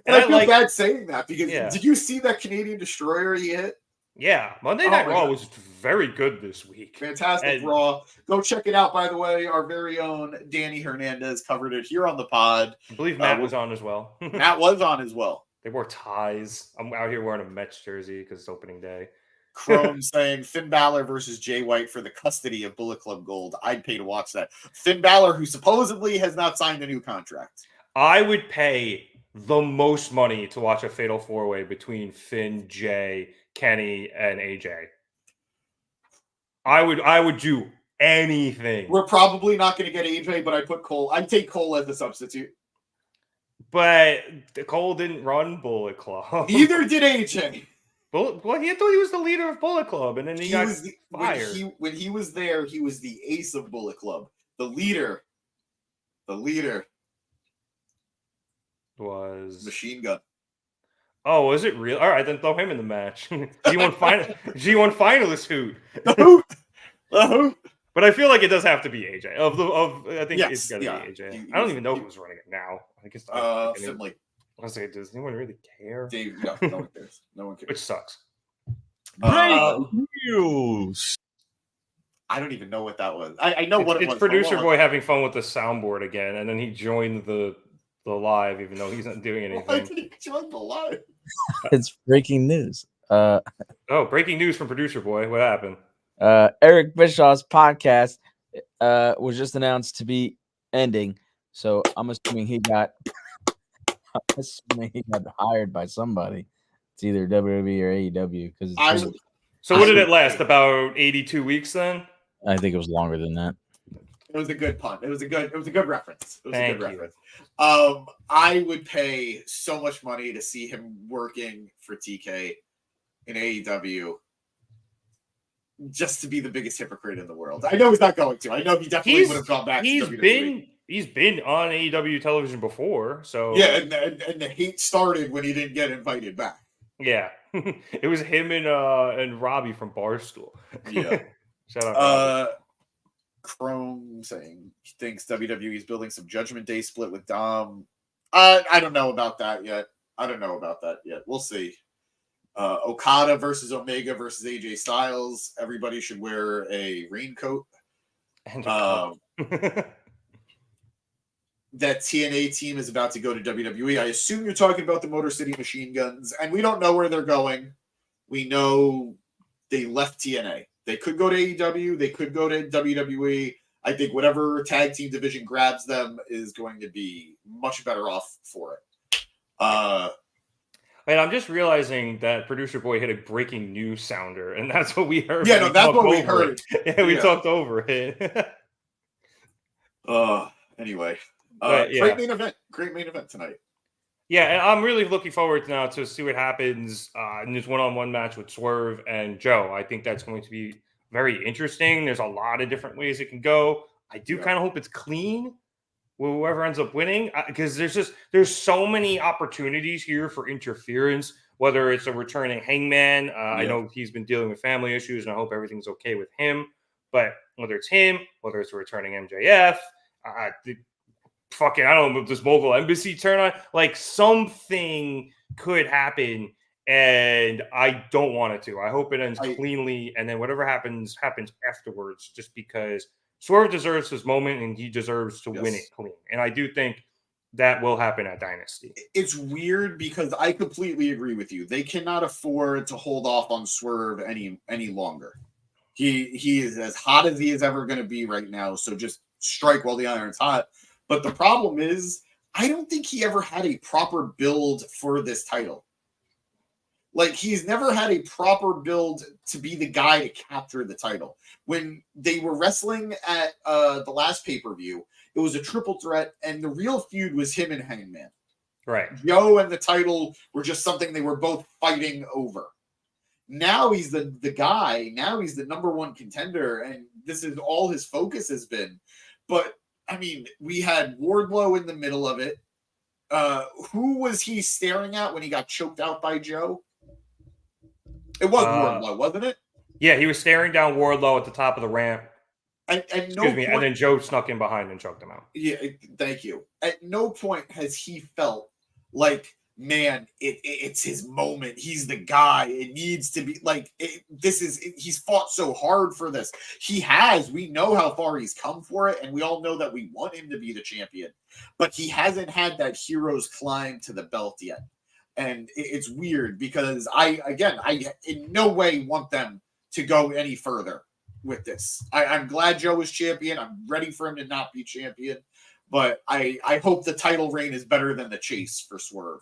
S1: And I feel bad saying that, because did you see that Canadian Destroyer he hit?
S3: Yeah, Monday Night Raw was very good this week.
S1: Fantastic Raw. Go check it out, by the way. Our very own Danny Hernandez covered it here on the pod.
S3: I believe Matt was on as well.
S1: Matt was on as well.
S3: They wore ties. I'm out here wearing a Mets jersey because it's opening day.
S1: Chrome saying Finn Balor versus Jay White for the custody of Bullet Club Gold. I'd pay to watch that. Finn Balor, who supposedly has not signed a new contract.
S3: I would pay the most money to watch a fatal 4-way between Finn, Jay, Kenny, and AJ. I would do anything.
S1: We're probably not going to get AJ, but I'd put Cole. I'd take Cole as a substitute.
S3: But Cole didn't run Bullet Club.
S1: Neither did AJ.
S3: Well, he thought he was the leader of Bullet Club, and then he got fired.
S1: When he was there, he was the ace of Bullet Club. The leader
S3: was
S1: Machine Gun.
S3: Oh, was it real? All right, then throw him in the match. G1 finalist hoot.
S1: The hoot.
S3: But I feel like it does have to be AJ. I think it's got to be AJ. I don't even know who's running it now. I guess
S1: Finley.
S3: I was like, does anyone really care?
S1: Dave, no one cares. No one cares.
S3: Which sucks.
S7: News.
S1: I don't even know what that was. I know what it was.
S3: It's producer boy having fun with the soundboard again, and then he joined the live, even though he's not doing anything.
S1: Why did he join the live?
S7: It's breaking news.
S3: Breaking news from producer boy. What happened?
S7: Eric Bischoff's podcast was just announced to be ending, so I'm assuming he got hired by somebody. It's either WWE or AEW.
S3: So what did it last? About 82 weeks then?
S7: I think it was longer than that.
S1: It was a good pun. It was a good reference. It was a good
S3: Thank you.
S1: reference. I would pay so much money to see him working for TK in AEW just to be the biggest hypocrite in the world. I know he's not going to. I know he definitely would have gone back to WWE.
S3: He's been on AEW television before, so
S1: yeah, and the hate started when he didn't get invited back.
S3: Yeah, it was him and Robbie from Barstool.
S1: Yeah,
S3: shout out.
S1: Chrome saying he thinks WWE is building some Judgment Day split with Dom. I don't know about that yet. We'll see. Okada versus Omega versus AJ Styles. Everybody should wear a raincoat. That TNA team is about to go to WWE. I assume you're talking about the Motor City Machine Guns, and we don't know where they're going. We know they left TNA. They could go to AEW. They could go to WWE. I think whatever tag team division grabs them is going to be much better off for it.
S3: And I'm just realizing that Producer Boy hit a breaking news sounder, and that's what we heard.
S1: Yeah, no, that's what we heard.
S3: Yeah, we talked over it.
S1: Anyway.
S3: Yeah.
S1: Great main event tonight.
S3: Yeah, and I'm really looking forward now to see what happens in this one-on-one match with Swerve and Joe. I think that's going to be very interesting. There's a lot of different ways it can go. I do kind of hope it's clean with whoever ends up winning, because there's so many opportunities here for interference, whether it's a returning Hangman. I know he's been dealing with family issues, and I hope everything's okay with him. But whether it's him, whether it's a returning MJF, I don't know, this mobile embassy turn on, like something could happen, and I don't want it to. I hope it ends cleanly, and then whatever happens afterwards, just because Swerve deserves his moment and he deserves to win it clean. And I do think that will happen at Dynasty.
S1: It's weird because I completely agree with you. They cannot afford to hold off on Swerve any longer. He is as hot as he is ever going to be right now, so just strike while the iron's hot. But the problem is, I don't think he ever had a proper build for this title. Like, he's never had a proper build to be the guy to capture the title. When they were wrestling at the last pay-per-view, it was a triple threat, and the real feud was him and Hangman.
S3: Right.
S1: Joe and the title were just something they were both fighting over. Now he's the guy. Now he's the number one contender, and this is all his focus has been. But I mean, we had Wardlow in the middle of it. Who was he staring at when he got choked out by Joe? It was Wardlow, wasn't it?
S3: Yeah, he was staring down Wardlow at the top of the ramp.
S1: And
S3: then Joe snuck in behind and choked him out. Yeah,
S1: thank you. At no point has he felt like, man, it's his moment. He's the guy. It needs to be like he's fought so hard for this. He has. We know how far he's come for it, and we all know that we want him to be the champion. But he hasn't had that hero's climb to the belt yet. And it's weird because I in no way want them to go any further with this. I'm glad Joe is champion. I'm ready for him to not be champion. But I hope the title reign is better than the chase for Swerve.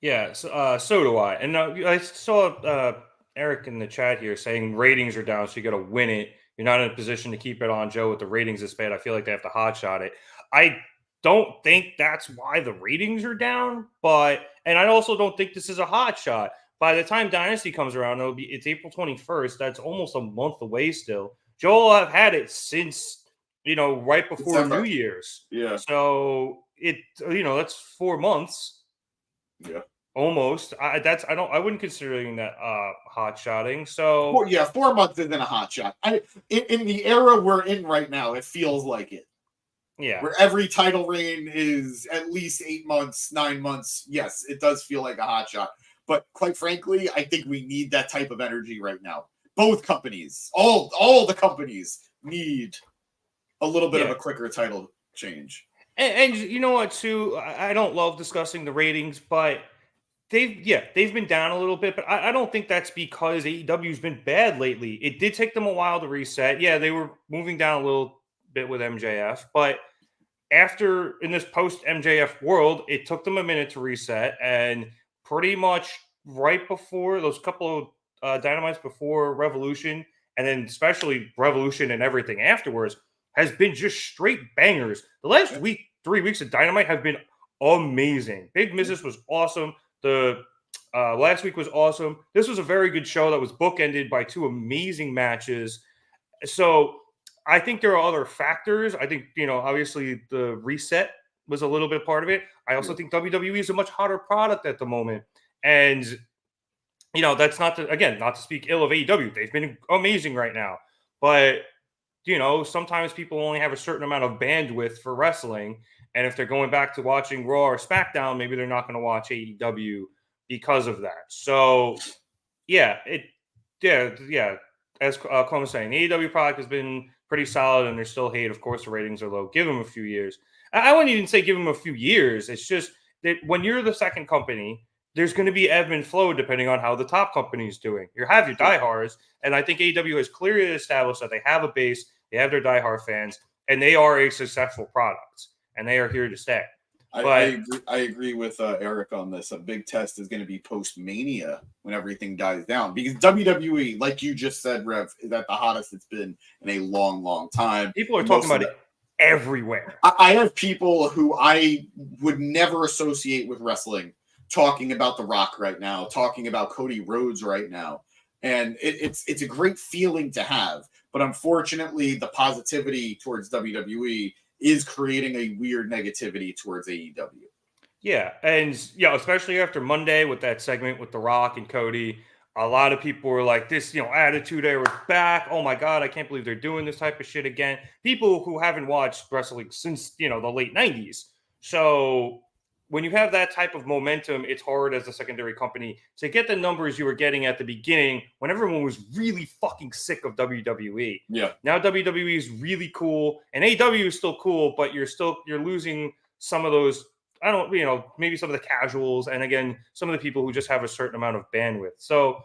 S3: Yeah, so do I. And I saw Eric in the chat here saying ratings are down, so you got to win it. You're not in a position to keep it on Joe with the ratings this bad. I feel like they have to hotshot it. I don't think that's why the ratings are down, and I also don't think this is a hot shot. By the time Dynasty comes around, it's April 21st. That's almost a month away still. Joe will have had it since, right before
S1: December.
S3: New Year's.
S1: Yeah.
S3: So that's 4 months.
S1: Yeah.
S3: Almost. I wouldn't consider that hot shotting. So
S1: 4 months isn't a hot shot. In the era we're in right now, it feels like it.
S3: Yeah.
S1: Where every title reign is at least 8 months, 9 months. Yes, it does feel like a hot shot. But quite frankly, I think we need that type of energy right now. Both companies, all the companies need a little bit of a quicker title change.
S3: And you know what, too? I don't love discussing the ratings, but they've been down a little bit. But I don't think that's because AEW's been bad lately. It did take them a while to reset. Yeah, they were moving down a little bit with MJF, but in this post MJF world, it took them a minute to reset, and pretty much right before those couple Dynamites before Revolution, and then especially Revolution and everything afterwards, has been just straight bangers. The last 3 weeks of Dynamite have been amazing. Big Missus was awesome. The last week was awesome. This was a very good show that was bookended by 2 amazing matches. So I think there are other factors. I think, obviously the reset was a little bit part of it. I also think WWE is a much hotter product at the moment. And, that's not to speak ill of AEW. They've been amazing right now. But, sometimes people only have a certain amount of bandwidth for wrestling. And if they're going back to watching Raw or SmackDown, maybe they're not going to watch AEW because of that. So, as Clem was saying, the AEW product has been pretty solid, and there's still hate. Of course, the ratings are low. Give them a few years. I wouldn't even say give them a few years. It's just that when you're the second company, there's going to be ebb and flow depending on how the top company is doing. You have your diehards, and I think AEW has clearly established that they have a base, they have their diehard fans, and they are a successful product, and they are here to stay.
S1: I agree with Eric on this. A big test is going to be post-Mania when everything dies down. Because WWE, like you just said, Rev, is at the hottest it's been in a long, long time.
S3: People are talking about it everywhere.
S1: I have people who I would never associate with wrestling talking about The Rock right now, talking about Cody Rhodes right now. And it's a great feeling to have. But unfortunately, the positivity towards WWE is creating a weird negativity towards AEW.
S3: Yeah, and especially after Monday with that segment with The Rock and Cody, a lot of people were like, this, Attitude Era back. Oh my God, I can't believe they're doing this type of shit again. People who haven't watched wrestling since, the late 90s. So when you have that type of momentum, it's hard as a secondary company to get the numbers you were getting at the beginning when everyone was really fucking sick of WWE.
S1: Yeah.
S3: Now WWE is really cool, and AEW is still cool, but you're losing some of those, maybe some of the casuals, and again, some of the people who just have a certain amount of bandwidth. So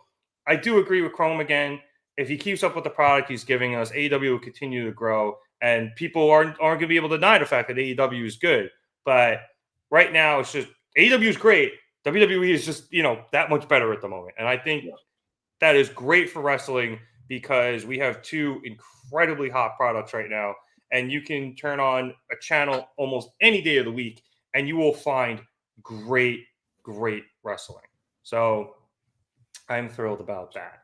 S3: I do agree with Chrome again. If he keeps up with the product he's giving us, AEW will continue to grow, and people aren't going to be able to deny the fact that AEW is good. But right now, it's just AEW is great. WWE is just, that much better at the moment. And I think that is great for wrestling because we have 2 incredibly hot products right now. And you can turn on a channel almost any day of the week and you will find great, great wrestling. So I'm thrilled about that.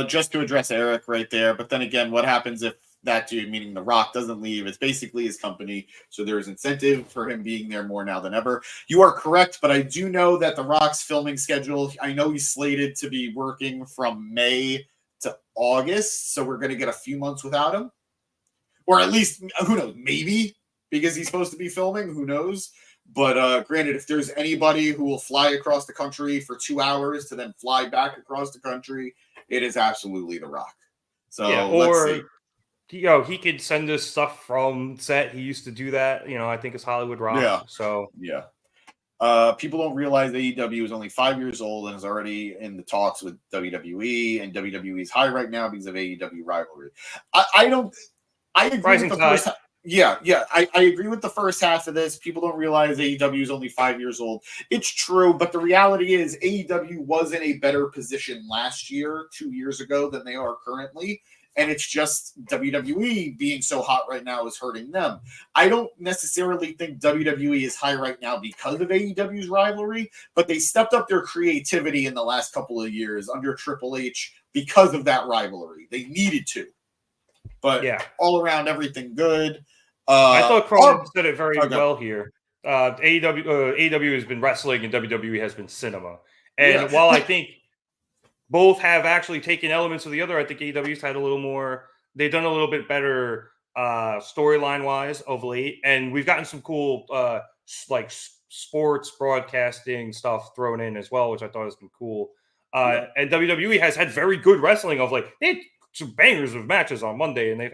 S1: Just to address Eric right there. But then again, what happens if that dude, meaning The Rock, doesn't leave? It's basically his company, so there's incentive for him being there more now than ever. You are correct, but I do know that The Rock's filming schedule, I know he's slated to be working from May to August, so we're going to get a few months without him. Or at least, who knows, maybe, because he's supposed to be filming, who knows? But granted, if there's anybody who will fly across the country for 2 hours to then fly back across the country, it is absolutely The Rock. So let's see.
S3: He could send us stuff from set. He used to do that. I think it's Hollywood Rock.
S1: Yeah.
S3: So
S1: people don't realize AEW is only 5 years old and is already in the talks with WWE, and WWE is high right now because of AEW rivalry. I agree with the first. I agree with the first half of this. People don't realize AEW is only 5 years old. It's true, but the reality is AEW was in a better position last year, 2 years ago, than they are currently. And it's just WWE being so hot right now is hurting them. I don't necessarily think WWE is high right now because of AEW's rivalry, but they stepped up their creativity in the last couple of years under Triple H because of that rivalry. They needed to. But all around, everything good.
S3: I thought Chrome said it very well here. AEW has been wrestling and WWE has been cinema. And while I think both have actually taken elements of the other, I think AEW's had a little more, they've done a little bit better storyline wise of late. And we've gotten some cool like sports broadcasting stuff thrown in as well, which I thought has been cool. And WWE has had very good wrestling of like, they had some bangers of matches on Monday and they've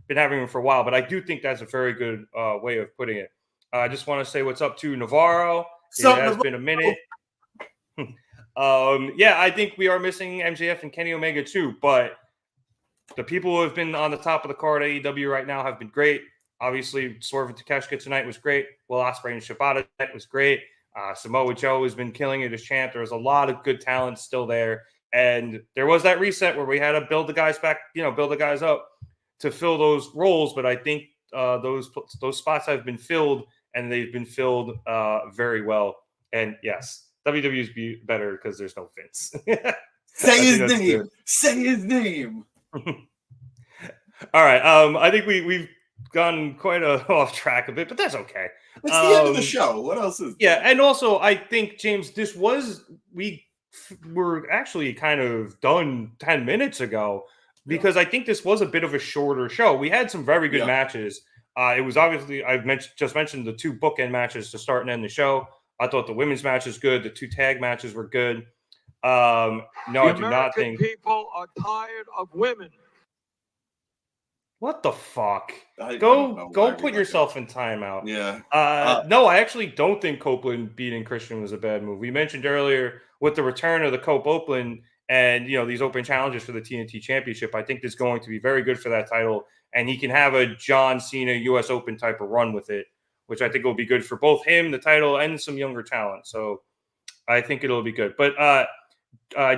S3: been having them for a while. But I do think that's a very good way of putting it. I just want to say what's up to Navarro. It has been a minute. I think we are missing MJF and Kenny Omega too, but the people who have been on the top of the card at AEW right now have been great. Obviously, Swerve and Takeshita tonight was great. Will Ospreay and Shibata tonight was great. Samoa Joe has been killing it as champ. There's a lot of good talent still there. And there was that reset where we had to build the guys back, build the guys up to fill those roles. But I think those spots have been filled, and they've been filled very well. And yes, WWE's be better because there's no Vince.
S1: Say his name. Say his name.
S3: All right. I think we've gone quite off track a bit, but that's okay.
S1: It's the end of the show. What else is
S3: there? And also I think, James, we were actually kind of done 10 minutes ago because I think this was a bit of a shorter show. We had some very good matches. It was obviously, just mentioned the 2 bookend matches to start and end the show. I thought the women's match was good. The 2 tag matches were good. I do not think
S8: people are tired of women.
S3: What the fuck? Go put yourself in timeout.
S1: Yeah.
S3: No, I actually don't think Copeland beating Christian was a bad move. We mentioned earlier with the return of the Cope Open and these open challenges for the TNT Championship. I think this is going to be very good for that title, and he can have a John Cena US Open type of run with it, which I think will be good for both him, the title, and some younger talent. So I think it'll be good. But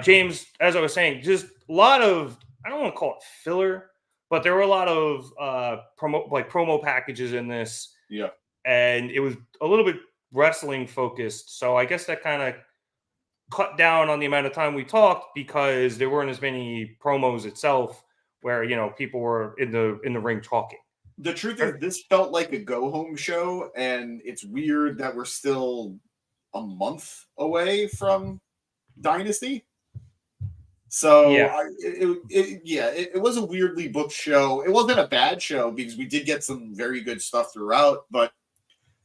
S3: James, as I was saying, just a lot of, I don't want to call it filler, but there were a lot of promo packages in this.
S1: Yeah.
S3: And it was a little bit wrestling focused. So I guess that kind of cut down on the amount of time we talked because there weren't as many promos itself where, people were in the ring talking.
S1: The truth is, this felt like a go-home show, and it's weird that we're still a month away from Dynasty. So it was a weirdly booked show. It wasn't a bad show because we did get some very good stuff throughout. But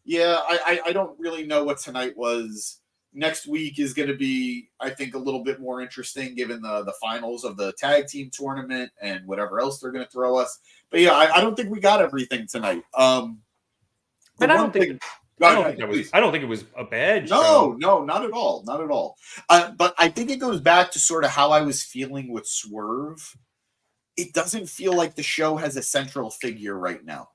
S1: I don't really know what tonight was. Next week is going to be, I think, a little bit more interesting given the finals of the tag team tournament and whatever else they're going to throw us. But I don't think we got everything tonight.
S3: But I don't think it was a bad show.
S1: No, not at all. Not at all. But I think it goes back to sort of how I was feeling with Swerve. It doesn't feel like the show has a central figure right now.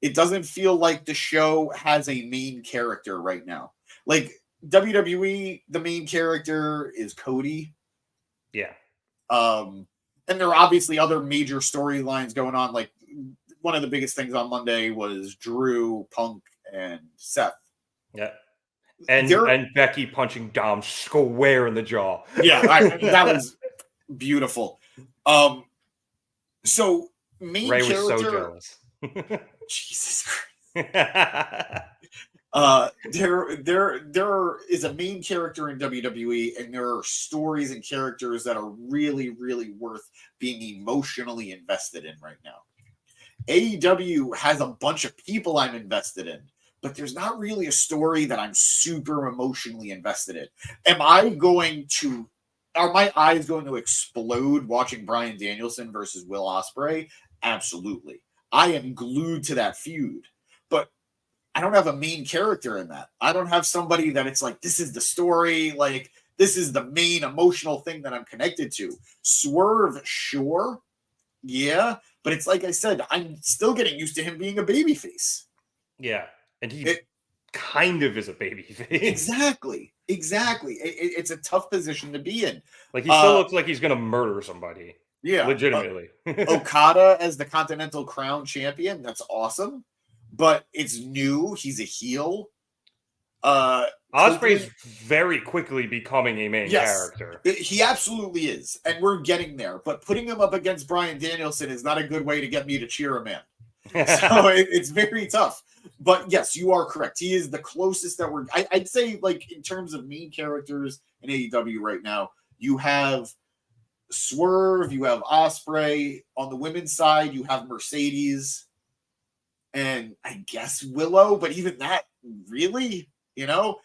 S1: It doesn't feel like the show has a main character right now. Like WWE, the main character is Cody.
S3: Yeah.
S1: And there are obviously other major storylines going on. Like one of the biggest things on Monday was Drew, Punk, and Seth.
S3: Yeah. And Becky punching Dom square in the jaw.
S1: Yeah, that was beautiful. So main
S3: Ray
S1: character.
S3: was so jealous.
S1: Jesus Christ. There is a main character in WWE, and there are stories and characters that are really, really worth being emotionally invested in right now. AEW has a bunch of people I'm invested in, but there's not really a story that I'm super emotionally invested in. Are my eyes going to explode watching Bryan Danielson versus Will Ospreay? Absolutely. I am glued to that feud, but I don't have a main character in that. I don't have somebody that it's like, this is the story. Like, this is the main emotional thing that I'm connected to. Swerve, sure. Yeah. But it's like I said, I'm still getting used to him being a babyface.
S3: Yeah. And he kind of is a babyface.
S1: Exactly. It's a tough position to be in.
S3: Like, he still looks like he's going to murder somebody.
S1: Yeah.
S3: Legitimately.
S1: Okada as the Continental Crown champion. That's awesome. But it's new. He's a heel.
S3: Ospreay's very quickly becoming a main character.
S1: He absolutely is. And we're getting there. But putting him up against Bryan Danielson is not a good way to get me to cheer him in. So it's very tough. But yes, you are correct. He is the closest that I'd say, like, in terms of main characters in AEW right now, you have Swerve, you have Ospreay. On the women's side, you have Mercedes and I guess Willow, but even that, really?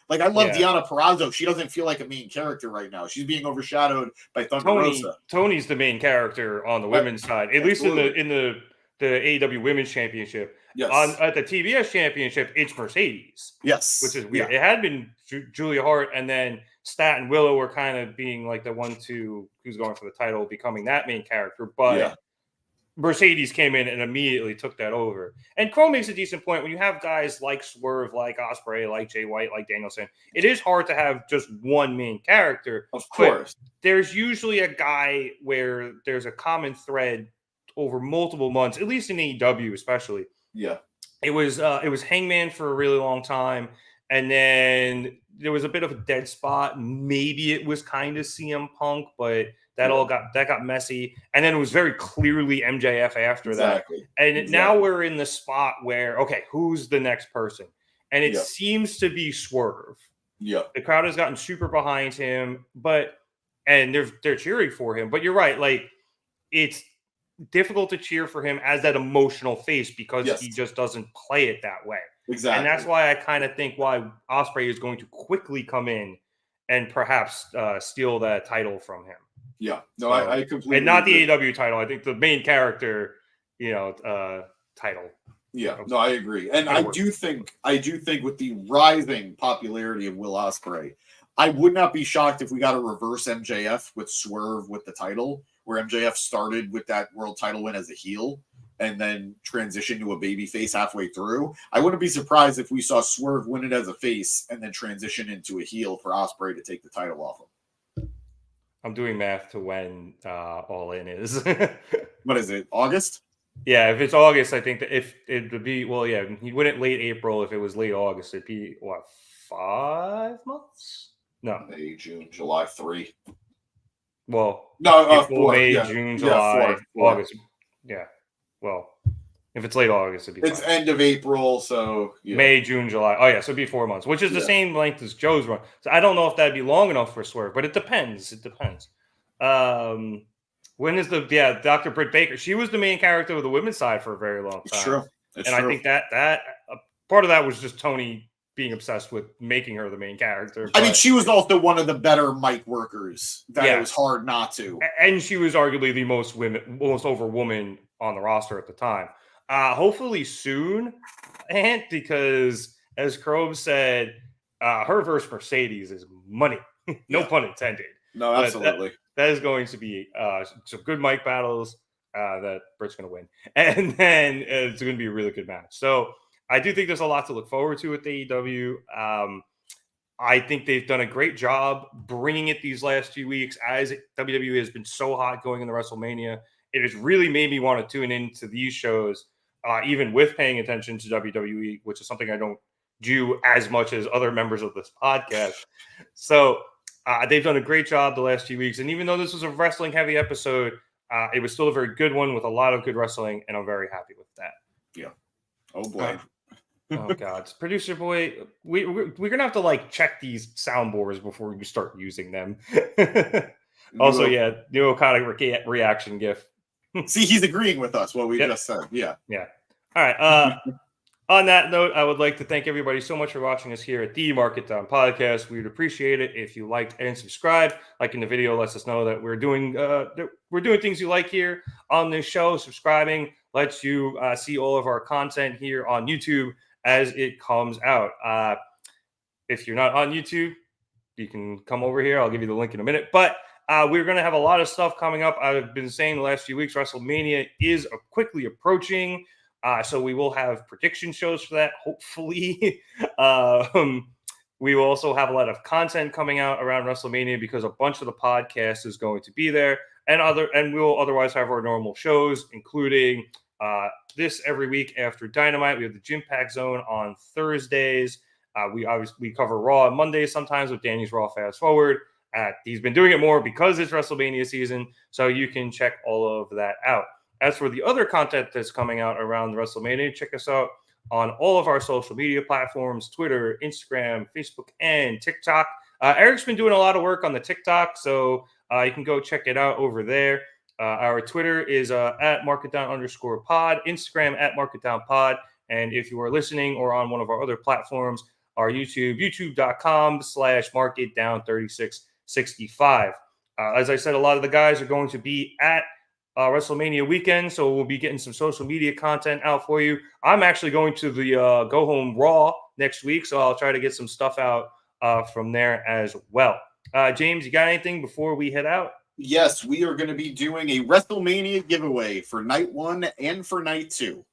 S1: Like, I love Deonna Purrazzo. She doesn't feel like a main character right now. She's being overshadowed by Thunder Rosa.
S3: Tony's the main character on the women's side, at least in the AEW Women's Championship.
S1: Yes.
S3: At the TBS Championship, it's Mercedes.
S1: Yes.
S3: Which is weird. It had been Julia Hart, and then Stat and Willow were kind of being like the 1-2 who's going for the title, becoming that main character. But Mercedes came in and immediately took that over. And Crow makes a decent point. When you have guys like Swerve, like Ospreay, like Jay White, like Danielson, it is hard to have just one main character.
S1: Of course.
S3: There's usually a guy where there's a common thread over multiple months, at least in AEW especially.
S1: Yeah.
S3: It was Hangman for a really long time. And then there was a bit of a dead spot. Maybe it was kind of CM Punk, but that got messy. And then it was very clearly MJF after that. And now we're in the spot where, okay, who's the next person? And it seems to be Swerve.
S1: Yeah.
S3: The crowd has gotten super behind him, and they're cheering for him. But you're right, like it's difficult to cheer for him as that emotional face because he just doesn't play it that way.
S1: Exactly.
S3: And that's why I kind of think why Ospreay is going to quickly come in and perhaps steal that title from him.
S1: Yeah. No, I completely
S3: and not
S1: agree.
S3: the AEW title. I think the main character, title.
S1: Yeah. No, I agree. And I do think with the rising popularity of Will Ospreay, I would not be shocked if we got a reverse MJF with Swerve with the title, where MJF started with that world title win as a heel and then transitioned to a baby face halfway through. I wouldn't be surprised if we saw Swerve win it as a face and then transition into a heel for Ospreay to take the title off him.
S3: I'm doing math to when All In is.
S1: What is it, August?
S3: Yeah, if it's August, I think that if it would be, he'd win it late April. If it was late August, it'd be, 5 months? No.
S1: May, June, July, 3.
S3: Well,
S1: no,
S3: April,
S1: 4,
S3: May,
S1: yeah.
S3: June, July,
S1: 4.
S3: August. Yeah. Well, if it's late August, it'd be
S1: It's
S3: fine.
S1: end of April, so
S3: May, June, July. Oh, yeah, so it'd be 4 months, which is the same length as Joe's run. So I don't know if that'd be long enough for Swerve, but it depends. It depends. When is Dr. Britt Baker? She was the main character of the women's side for a very long time.
S1: It's true.
S3: I think that part of that was just Tony being obsessed with making her the main character.
S1: I mean, she was also one of the better mic workers that it
S3: Yes.
S1: was hard not to.
S3: And she was arguably the most over woman on the roster at the time. Hopefully soon, and because as Krobe said, her versus Mercedes is money. No pun intended.
S1: No, absolutely.
S3: That is going to be some good mic battles that Britt's going to win. And then it's going to be a really good match. So I do think there's a lot to look forward to with AEW. I think they've done a great job bringing it these last few weeks as WWE has been so hot going into WrestleMania. It has really made me want to tune into these shows, even with paying attention to WWE, which is something I don't do as much as other members of this podcast. So they've done a great job the last few weeks. And even though this was a wrestling-heavy episode, it was still a very good one with a lot of good wrestling, and I'm very happy with that.
S1: Yeah. Oh, boy.
S3: Oh, God. Producer boy, we're going to have to, check these soundboards before we start using them. Also, new Okada reaction gif.
S1: See, he's agreeing with us, what we just said. Yeah.
S3: Yeah. All right. On that note, I would like to thank everybody so much for watching us here at the Market Down Podcast. We would appreciate it if you liked and subscribed. Liking the video lets us know that we're doing things you like here on this show. Subscribing lets you see all of our content here on YouTube as it comes out. If you're not on YouTube, you can come over here. I'll give you the link in a minute. But we're going to have a lot of stuff coming up. I've been saying the last few weeks, WrestleMania is quickly approaching. So we will have prediction shows for that, hopefully. We will also have a lot of content coming out around WrestleMania because a bunch of the podcast is going to be there. And we will otherwise have our normal shows, including this every week after Dynamite. We have the Gym Pack Zone on Thursdays. We cover Raw on Mondays sometimes with Danny's Raw Fast Forward. He's been doing it more because it's WrestleMania season, so you can check all of that out. As for the other content that's coming out around WrestleMania, check us out on all of our social media platforms, Twitter, Instagram, Facebook, and TikTok. Eric's been doing a lot of work on the TikTok, so you can go check it out over there. Our Twitter is at marketdown_pod, Instagram at marketdownpod, and if you are listening or on one of our other platforms, our youtube.com/marketdown3665. As I said, a lot of the guys are going to be at WrestleMania weekend, so we'll be getting some social media content out for you. I'm actually going to the Go Home Raw next week, so I'll try to get some stuff out from there as well. James, you got anything before we head out?
S1: Yes, we are going to be doing a WrestleMania giveaway for night 1 and for night 2.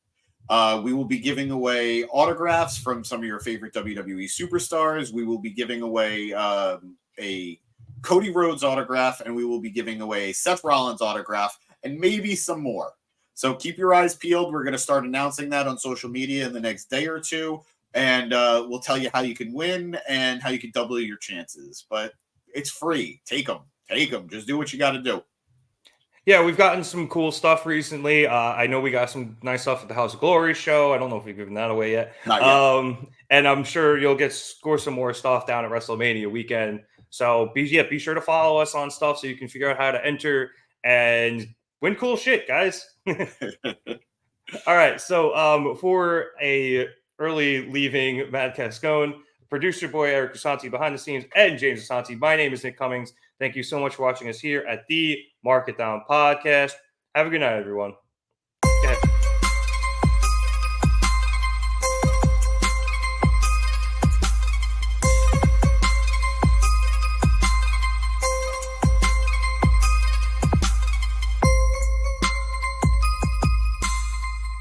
S1: We will be giving away autographs from some of your favorite WWE superstars. We will be giving away a Cody Rhodes autograph, and we will be giving away a Seth Rollins autograph, and maybe some more. So keep your eyes peeled. We're going to start announcing that on social media in the next day or two, and we'll tell you how you can win and how you can double your chances. But it's free. Take them. Take them. Just do what you got to do.
S3: Yeah, we've gotten some cool stuff recently. I know we got some nice stuff at the House of Glory show. I don't know if we've given that away yet.
S1: Not yet.
S3: And I'm sure you'll score some more stuff down at WrestleMania weekend. So be sure to follow us on stuff so you can figure out how to enter and win cool shit, guys. All right. So for a early leaving Matt Cascone, producer boy Eric Asante behind the scenes, and James Asante, my name is Nick Cummings. Thank you so much for watching us here at the Mark It Down podcast. Have a good night, everyone.